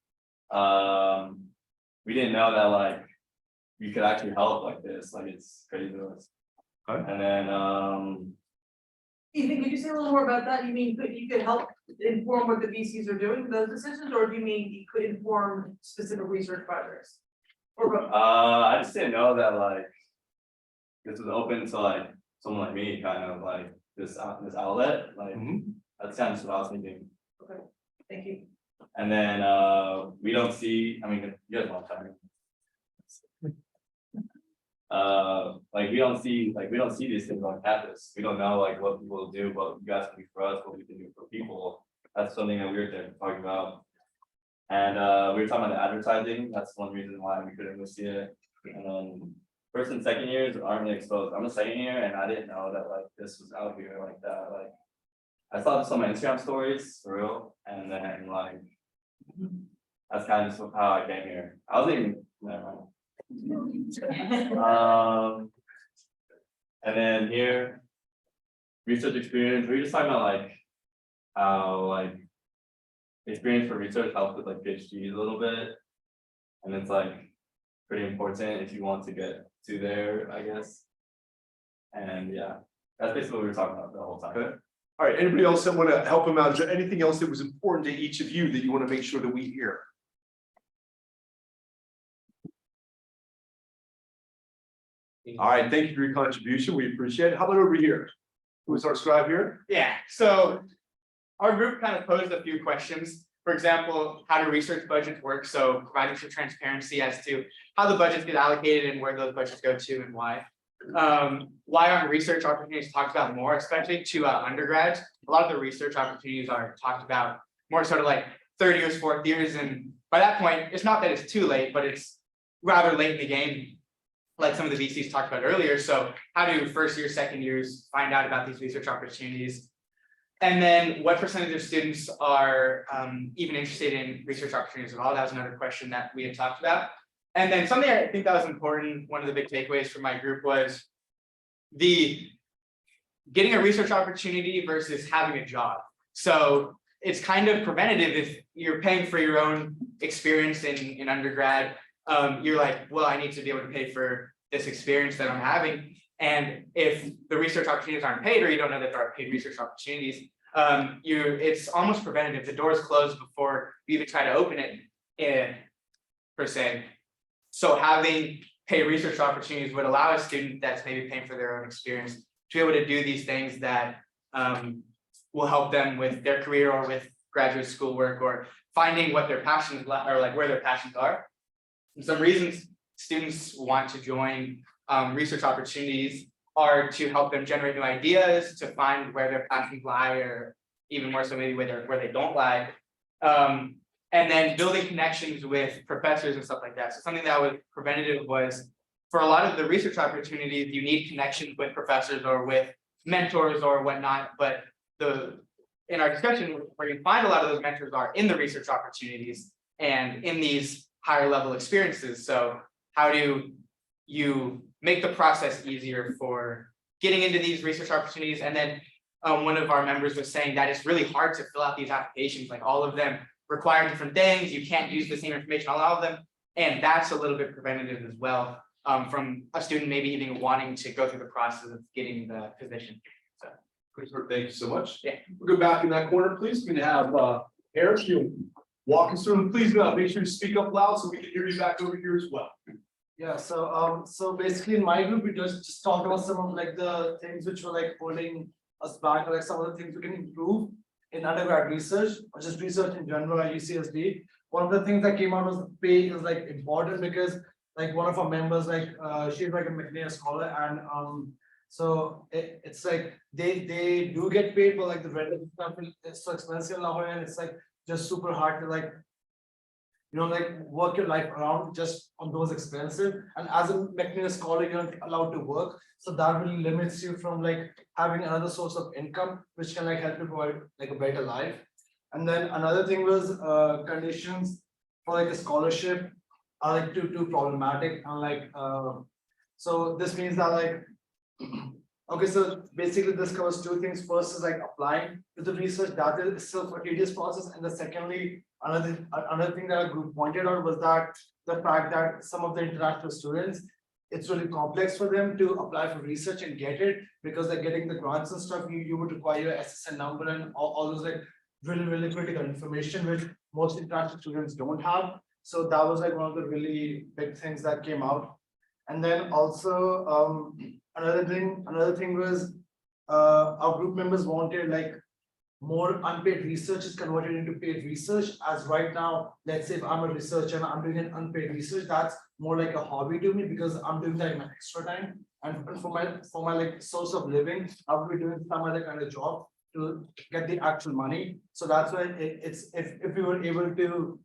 We didn't know that like we could actually help like this. Like it's crazy to us. Okay. And then Ethan, could you say a little more about that? You mean you could help inform what the VCs are doing, those decisions, or do you mean you could inform specific research projects? Or both? I just didn't know that like this was open to like someone like me, kind of like this outlet. Like that's kind of just what I was thinking. Okay, thank you. And then we don't see. I mean, you guys want time. Like we don't see these things on campus. We don't know like what people do, what you guys can do for us, what we can do for people. That's something that we were there talking about. And we were talking about the advertising. That's one reason why we couldn't really see it. And then first and second years aren't really exposed. I'm a second year and I didn't know that like this was out here like that. Like I saw this on my Instagram stories for real. And then like that's kind of just how I came here. I wasn't even never mind. And then here, research experience. We were just talking about like how like experience for research helps with like PhDs a little bit, and it's like pretty important if you want to get to there, I guess. And yeah, that's basically what we were talking about the whole time. Okay. All right, anybody else that want to help him out? Is there anything else that was important to each of you that you want to make sure that we hear? All right, thank you for your contribution. We appreciate it. How about over here? Who's our scribe here? Yeah, so our group kind of posed a few questions. For example, how do research budgets work? So providing some transparency as to how the budgets get allocated and where those budgets go to and why. Why aren't research opportunities talked about more, especially to undergrads? A lot of the research opportunities are talked about more sort of like third years, fourth years. And by that point, it's not that it's too late, but it's rather late in the game, like some of the VCs talked about earlier. So how do first year, second years find out about these research opportunities? And then what percentage of students are even interested in research opportunities at all? That was another question that we had talked about. And then something I think that was important, one of the big takeaways from my group was the getting a research opportunity versus having a job. So it's kind of preventative if you're paying for your own experience in undergrad. You're like, well, I need to be able to pay for this experience that I'm having. And if the research opportunities aren't paid, or you don't know that there are paid research opportunities, it's almost preventative. The door's closed before you even try to open it, per se. So having paid research opportunities would allow a student that's maybe paying for their own experience to be able to do these things that will help them with their career or with graduate school work, or finding what their passions are, like where their passions are. And some reasons students want to join research opportunities are to help them generate new ideas, to find where their passions lie, or even more so maybe where they don't lie. And then building connections with professors and stuff like that. So something that was preventative was, for a lot of the research opportunities, you need connections with professors or with mentors or whatnot. But in our discussion, where you find a lot of those mentors are in the research opportunities and in these higher level experiences. So how do you make the process easier for getting into these research opportunities? And then one of our members was saying that it's really hard to fill out these applications, like all of them require different things. You can't use the same information on all of them. And that's a little bit preventative as well, from a student maybe even wanting to go through the process of getting the position. So Thank you so much. Yeah. We'll go back in that corner, please. We have Eric, you walk us through, and please make sure to speak up loud so we can hear you back over here as well. Yeah, so basically in my group, we just talked about some of like the things which were like holding us back, or like some of the things we can improve in undergrad research, or just research in general at UCSD. One of the things that came out was pay is like important because like one of our members, like she's like a McNair scholar, and so it's like they do get paid, but like the rent is so expensive now, and it's like just super hard to like like work your life around just on those expenses. And as a McNair scholar, you're not allowed to work, so that really limits you from like having another source of income which can like help you provide like a better life. And then another thing was conditions for like a scholarship are like too problematic, and like so this means that like okay, so basically this covers two things. First is like applying to the research, that is still a tedious process, and the secondly, another thing that our group pointed out was that the fact that some of the international students, it's really complex for them to apply for research and get it, because they're getting the grants and stuff. You would require your SSN number and all those like really critical information which most international students don't have. So that was like one of the really big things that came out. And then also another thing was our group members wanted like more unpaid research is converted into paid research, as right now, let's say if I'm a researcher and I'm doing an unpaid research, that's more like a hobby to me because I'm doing that in my extra time. And for my like source of living, I would be doing some other kind of job to get the actual money. So that's why it's if we were able to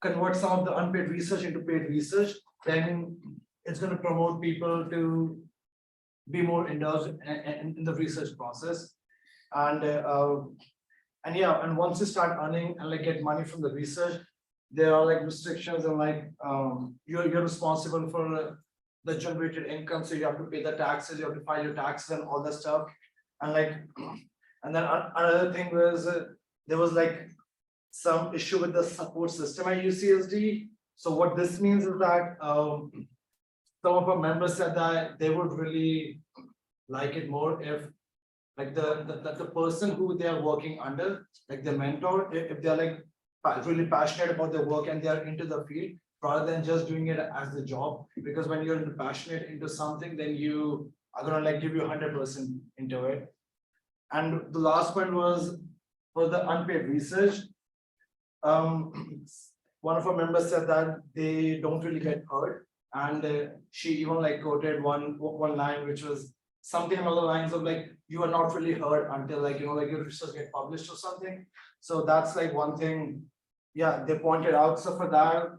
convert some of the unpaid research into paid research, then it's going to promote people to be more indulged in the research process. And yeah, and once you start earning and like get money from the research, there are like restrictions, and like you're responsible for the generated income, so you have to pay the taxes, you have to file your taxes and all that stuff. And like and then another thing was there was like some issue with the support system at UCSD. So what this means is that some of our members said that they would really like it more if like the person who they are working under, like the mentor, if they're like really passionate about their work and they are into the field, rather than just doing it as the job. Because when you're passionate into something, then you are gonna like give you 100% into it. And the last one was for the unpaid research. One of our members said that they don't really get heard, and she even like quoted one line which was something along the lines of like, you are not really heard until like like your research get published or something. So that's like one thing, yeah, they pointed out. So for that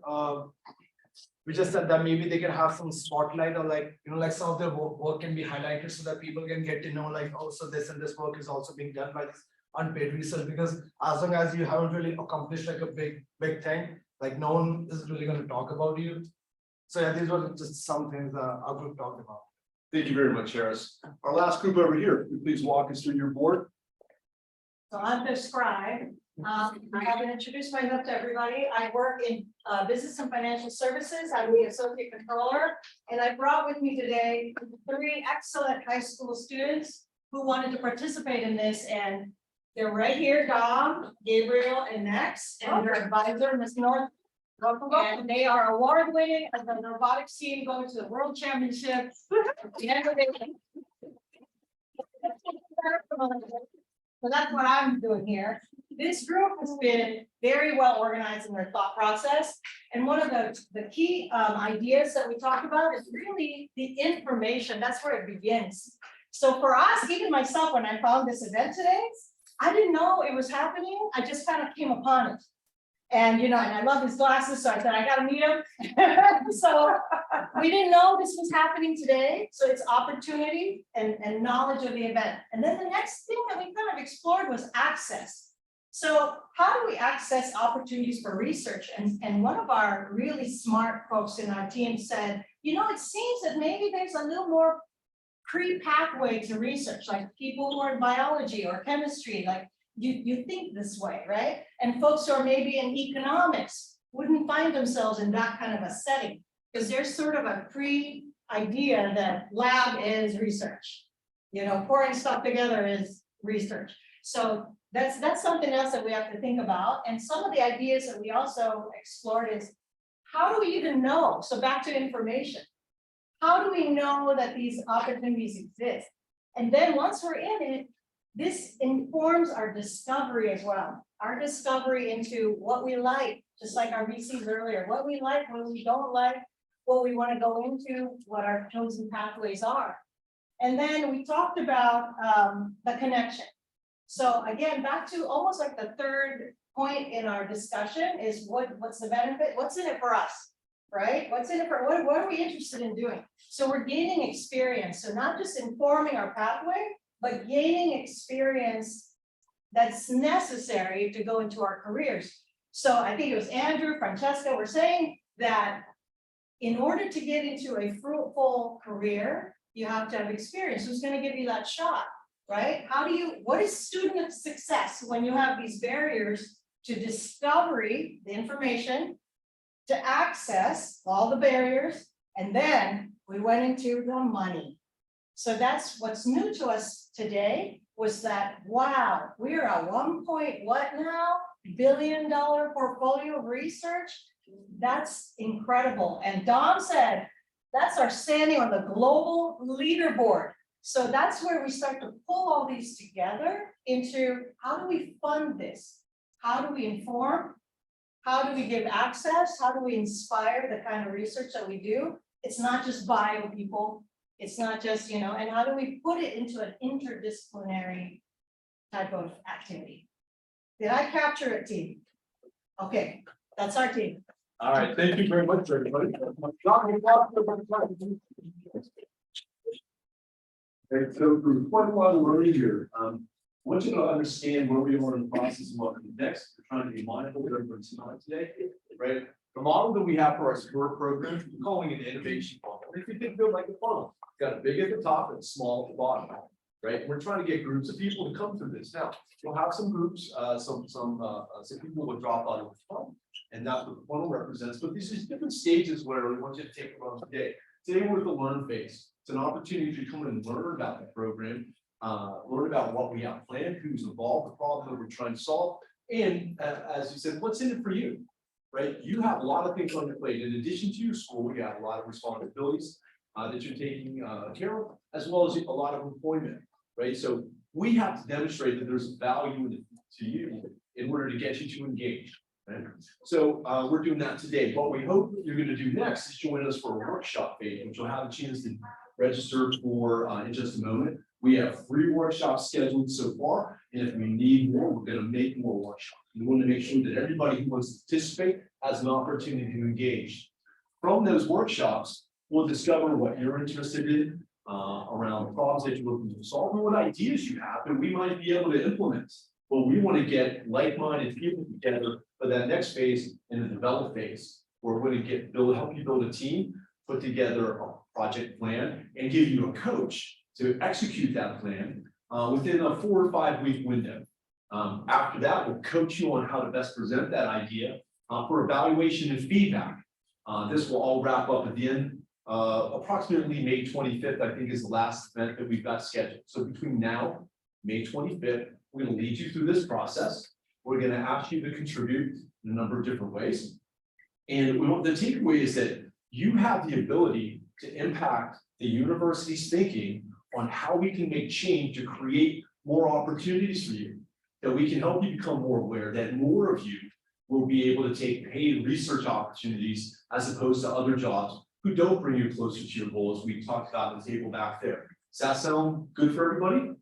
we just said that maybe they can have some spotlight, or like like some of their work can be highlighted so that people can get to know like, oh, so this and this work is also being done by this unpaid research. Because as long as you haven't really accomplished like a big thing, like no one is really going to talk about you. So yeah, these were just some things our group talked about. Thank you very much, Harris. Our last group over here, please walk us through your board. So I'm the scribe. I haven't introduced myself to everybody. I work in business and financial services. I'm the associate controller, and I brought with me today 3 excellent high school students who wanted to participate in this, and they're right here, Dom, Gabriel, and Max, and their advisor, Ms. North. And they are award winning as the robotics team going to the world championship. So that's what I'm doing here. This group has been very well organized in their thought process. And one of the key ideas that we talk about is really the information. That's where it begins. So for us, even myself, when I found this event today, I didn't know it was happening. I just kind of came upon it. And and I love his glasses, so I said I gotta meet him. So we didn't know this was happening today. So it's opportunity and knowledge of the event. And then the next thing that we kind of explored was access. So how do we access opportunities for research? And one of our really smart folks in our team said, it seems that maybe there's a little more pre-pathway to research, like people who are in biology or chemistry, like you think this way, right? And folks who are maybe in economics wouldn't find themselves in that kind of a setting, because there's sort of a pre-idea that lab is research. Pouring stuff together is research. So that's something else that we have to think about. And some of the ideas that we also explored is, how do we even know? So back to information. How do we know that these opportunities exist? And then once we're in it, this informs our discovery as well. Our discovery into what we like, just like our VCs earlier, what we like, what we don't like, what we want to go into, what our chosen pathways are. And then we talked about the connection. So again, back to almost like the third point in our discussion is what's the benefit? What's in it for us, right? What's in it for, what are we interested in doing? So we're gaining experience. So not just informing our pathway, but gaining experience that's necessary to go into our careers. So I think it was Andrew, Francesca, were saying that in order to get into a fruitful career, you have to have experience. Who's going to give you that shot, right? What is student success when you have these barriers to discovery, the information, to access all the barriers, and then we went into the money. So that's what's new to us today, was that, wow, we're a $1.billion portfolio of research. That's incredible. And Dom said, that's our standing on the global leaderboard. So that's where we start to pull all these together into, how do we fund this? How do we inform? How do we give access? How do we inspire the kind of research that we do? It's not just bio people. It's not just, and how do we put it into an interdisciplinary type of activity? Did I capture it, team? Okay, that's our team. All right, thank you very much, everybody. Okay, so for quite a lot of learning here, I want you to understand where we are in the process and what comes next. We're trying to be mindful of everyone's time today, right? The model that we have for our Spur program, we're calling it an innovation funnel. If you think of it like a funnel, it's got a big at the top and small at the bottom, right? We're trying to get groups of people to come through this. Now, you'll have some groups, some people will drop out of the funnel, and that's what the funnel represents. But these are different stages where we want you to take around today. Today we're at the learn phase. It's an opportunity to come and learn about the program, learn about what we have planned, who's involved, the problem that we're trying to solve, and as you said, what's in it for you, right? You have a lot of things on your plate. In addition to your school, you have a lot of responsibilities that you're taking care of, as well as a lot of employment, right? So we have to demonstrate that there's value to you in order to get you to engage. Right? So we're doing that today. What we hope you're going to do next is join us for a workshop phase, which you'll have a chance to register for in just a moment. We have 3 workshops scheduled so far, and if we need more, we're going to make more workshops. We want to make sure that everybody who wants to participate has an opportunity to engage. From those workshops, we'll discover what you're interested in around the problems that you're looking to solve and what ideas you have, and we might be able to implement. But we want to get like-minded people together for that next phase in the develop phase, where we're going to help you build a team, put together a project plan, and give you a coach to execute that plan within a 4 or 5 week window. After that, we'll coach you on how to best present that idea for evaluation and feedback. This will all wrap up at the end, approximately May 25th, I think is the last event that we've got scheduled. So between now, May 25th, we're going to lead you through this process. We're going to ask you to contribute in a number of different ways. And the takeaway is that you have the ability to impact the university's thinking on how we can make change to create more opportunities for you, that we can help you become more aware, that more of you will be able to take paid research opportunities as opposed to other jobs who don't bring you closer to your goals. We talked about the table back there. Does that sound good for everybody?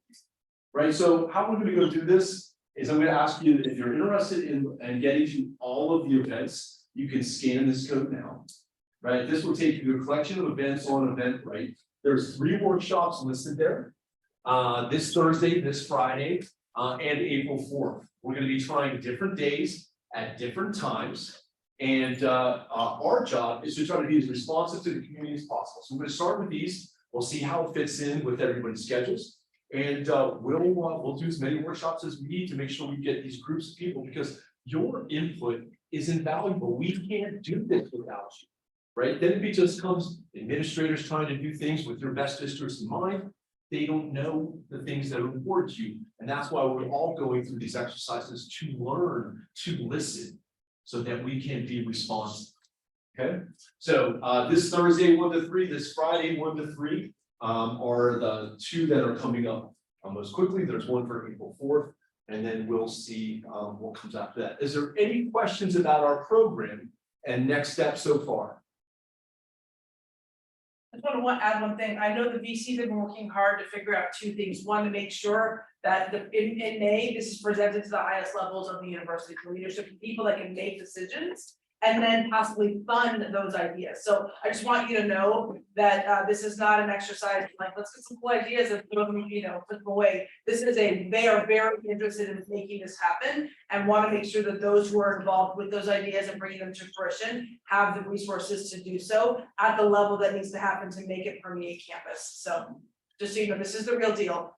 Right, so how we're going to go do this is I'm going to ask you if you're interested in getting to all of the events, you can scan this code now. Right, this will take you to a collection of events on Eventbrite. There's 3 workshops listed there. This Thursday, this Friday, and April 4th. We're going to be trying different days at different times. And our job is to try to be as responsive to the community as possible. So we're going to start with these. We'll see how it fits in with everybody's schedules. And we'll do as many workshops as we need to make sure we get these groups of people, because your input is invaluable. We can't do this without you. Right? Then it just comes administrators trying to do things with your best interests in mind. they don't know the things that are important to you. And that's why we're all going through these exercises to learn to listen so that we can be responsive. Okay, so this Thursday 1 to 3, this Friday 1 to 3 are the two that are coming up most quickly. There's one for April 4th, and then we'll see what comes after that. Is there any questions about our program and next steps so far? I just want to add one thing. I know the VCs have been working hard to figure out two things. One, to make sure that in May, this is presented to the highest levels of the university, the leadership, people that can make decisions. And then possibly fund those ideas. So I just want you to know that this is not an exercise like, let's get some cool ideas and throw them, put them away. This is they are very interested in making this happen and want to make sure that those who are involved with those ideas and bringing them to fruition have the resources to do so at the level that needs to happen to make it permeate campus. So just so you know, this is the real deal.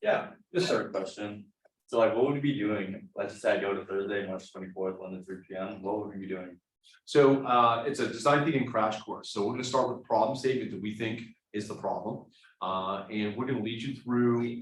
Yeah, just a question. So like, what would we be doing? Let's just say I go to Thursday, March 24th, 1 to 3 p.m. What would we be doing? So it's a design thinking crash course. So we're going to start with a problem statement that we think is the problem. And we're going to lead you through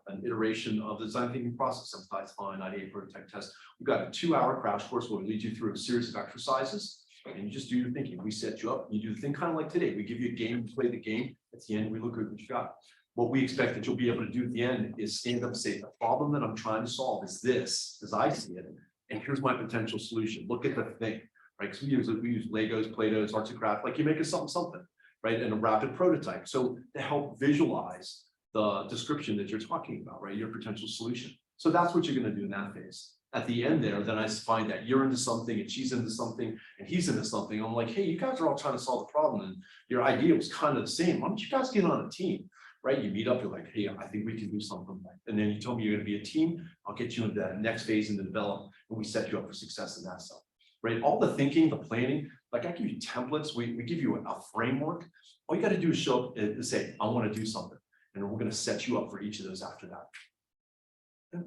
an iteration of the design thinking process, sometimes fine, ideate, prototype, test. We've got a 2-hour crash course where we lead you through a series of exercises. And you just do your thinking. We set you up, you do the thing kind of like today. We give you a game, you play the game. At the end, we look at what you got. What we expect that you'll be able to do at the end is stand up and say, the problem that I'm trying to solve is this, as I see it, and here's my potential solution. Look at the thing, right? Because we use Legos, Play-Dohs, arts and crafts, like you make a something, right? And a rapid prototype. So to help visualize the description that you're talking about, right? Your potential solution. So that's what you're going to do in that phase. At the end there, then I find that you're into something and she's into something and he's into something. I'm like, hey, you guys are all trying to solve the problem and your idea was kind of the same. Why don't you guys get on a team? Right, you meet up, you're like, hey, I think we can do something. And then you told me you're gonna be a team, I'll get you into that next phase in the development, and we set you up for success in that stuff. Right, all the thinking, the planning, like I give you templates, we give you a framework. All you gotta do is show up and say, I wanna do something. And we're gonna set you up for each of those after that. Yeah.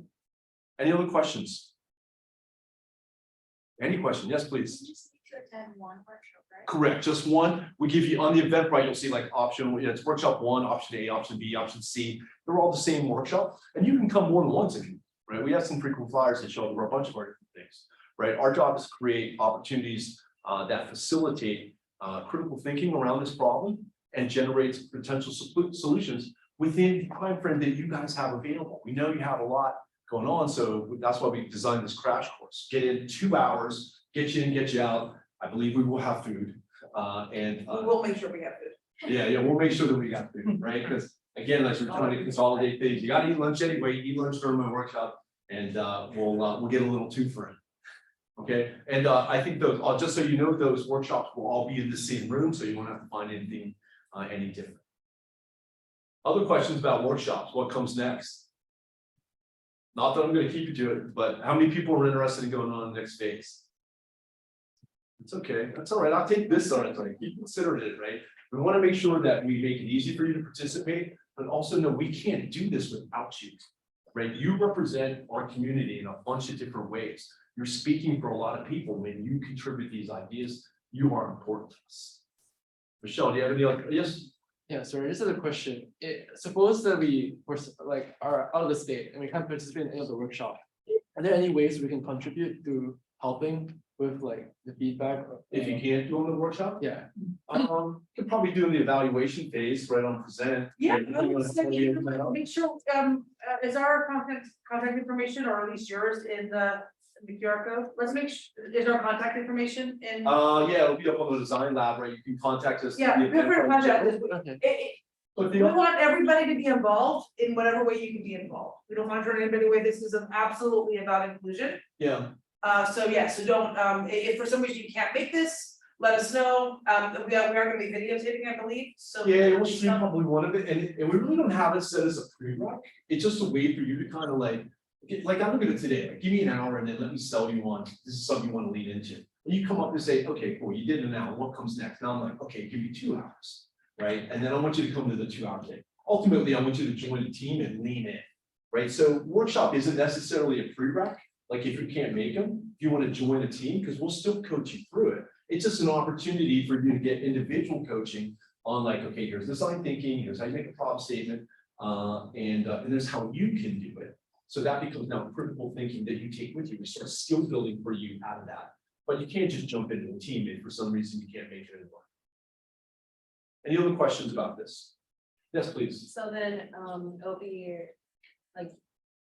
Any other questions? Any question? Yes, please. You just need to attend one workshop, right? Correct, just one. We give you on the Eventbrite, you'll see like option, it's workshop 1, option A, option B, option C. They're all the same workshop, and you can come more than once if you, right? We have some frequent flyers that show a bunch of our different things, right? Our job is to create opportunities that facilitate critical thinking around this problem and generates potential solutions within the time frame that you guys have available. We know you have a lot going on, so that's why we designed this crash course. Get in 2 hours, get you in, get you out. I believe we will have food, and We'll make sure we have food. yeah, we'll make sure that we got food, right? Because again, as we're trying to consolidate things, you gotta eat lunch anyway, eat lunch during my workshop, and we'll get a little two for it. Okay, and I think those, just so you know, those workshops will all be in the same room, so you won't have to find anything any different. Other questions about workshops? What comes next? Not that I'm gonna keep you to it, but how many people are interested in going on the next phase? It's okay, that's all right. I'll take this on it, keep considering it, right? We want to make sure that we make it easy for you to participate, but also know we can't do this without you, right? You represent our community in a bunch of different ways. You're speaking for a lot of people. When you contribute these ideas, you are important to us. Michelle, do you have any other, yes? Yeah, sorry, this is a question. Suppose that we were like are out of the state and we can't participate in any of the workshop. Are there any ways we can contribute to helping with like the feedback? If you can't do in the workshop, Yeah. you can probably do in the evaluation phase right on present. Yeah, make sure, is our contact information, or at least yours, in the QR code? Let's make sure, is our contact information in? Yeah, it'll be up on the design lab, right? You can contact us. Yeah, feel free to contact us. Okay. But We want everybody to be involved in whatever way you can be involved. We don't want to turn anybody away. This is absolutely about inclusion. yeah, So don't, if for some reason you can't make this, let us know. We are gonna be videotaping, I believe, so. yeah, we'll stream probably one of it, and we really don't have it set as a pre-rock. It's just a way for you to kind of like I'm looking at it today, like, give me an hour and then let me sell you on, this is something you want to lead into. And you come up and say, okay, cool, you did an hour, what comes next? Now I'm like, okay, give me 2 hours, right? And then I want you to come to the 2-hour thing. Ultimately, I want you to join the team and lean in, right? So workshop isn't necessarily a pre-req. Like if you can't make them, if you want to join a team, because we'll still coach you through it. It's just an opportunity for you to get individual coaching on like, okay, here's design thinking, here's how you make a problem statement, and there's how you can do it. So that becomes now critical thinking that you take with you, we start skill building for you out of that. But you can't just jump into a team if for some reason you can't make it anymore. Any other questions about this? Yes, please. So then, it'll be like,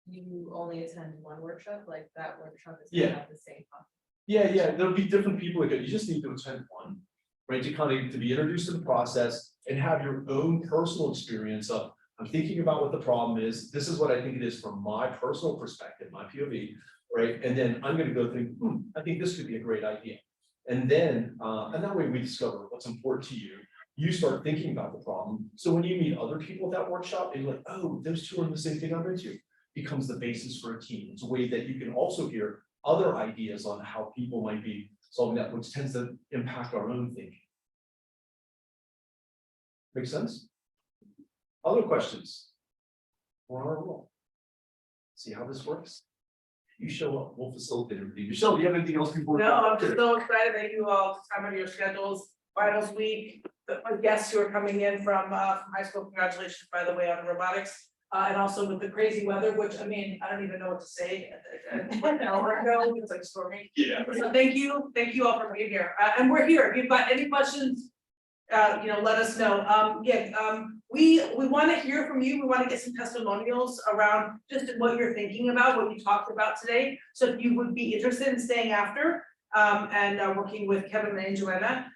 you only attend one workshop, like that workshop is gonna Yeah. have the same content. Yeah, there'll be different people that go, you just need to attend one, right, to kind of, to be introduced to the process and have your own personal experience of, I'm thinking about what the problem is, this is what I think it is from my personal perspective, my POV, right, and then I'm gonna go think, I think this could be a great idea. And then, and that way we discover what's important to you, you start thinking about the problem, so when you meet other people at that workshop, and you're like, oh, those two are in the same thing I'm into, becomes the basis for a team, it's a way that you can also hear other ideas on how people might be solving that, which tends to impact our own thinking. Make sense? Other questions? We're on a roll. See how this works? You show up, we'll facilitate everything. Michelle, do you have anything else before? No, I'm just so excited that you all time of your schedules, finals week, the guests who are coming in from high school, congratulations, by the way, on robotics. And also with the crazy weather, which, I mean, I don't even know what to say. An hour ago, it's like stormy. Yeah. So thank you all for being here, and we're here, if you've got any questions, let us know. We want to hear from you, we want to get some testimonials around just what you're thinking about, what you talked about today. So if you would be interested in staying after, and working with Kevin and Joanna,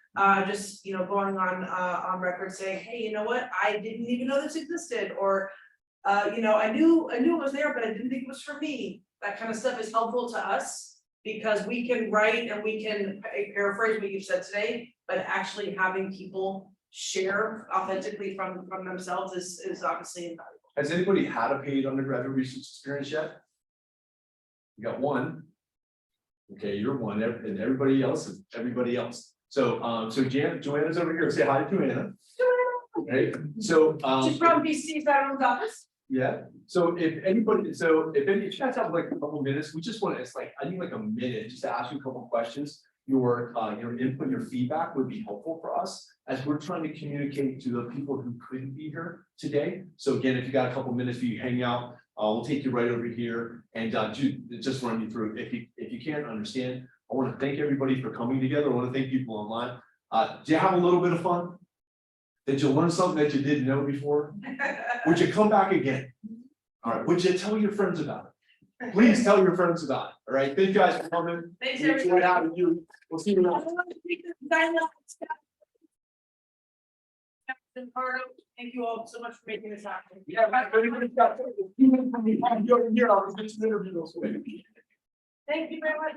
just, going on record saying, hey, you know what, I didn't even know this existed, or I knew it was there, but I didn't think it was for me. That kind of stuff is helpful to us because we can write and we can paraphrase what you said today, but actually having people share authentically from themselves is obviously invaluable. Has anybody had a paid undergraduate research experience yet? You got one. Okay, you're one, and everybody else is everybody else. So, Joanna's over here. Say hi to Joanna. Right, so, She's from BC's Veterans Office. yeah, so if you guys have like a couple minutes, we just want to, it's like, I need like a minute just to ask you a couple questions. Your input, your feedback would be helpful for us as we're trying to communicate to the people who couldn't be here today. So again, if you got a couple minutes for you hang out, we'll take you right over here and just run you through. If you can't understand, I want to thank everybody for coming together. I want to thank people online. Do you have a little bit of fun? Did you learn something that you didn't know before? Would you come back again? All right, would you tell your friends about it? Please tell your friends about it. All right, thank you guys for coming. Thanks, We enjoyed having you. We'll see you next. Thank you all so much for making this happen. Yeah, man, everybody's got. You're here, I was just interviewing those. Thank you very much.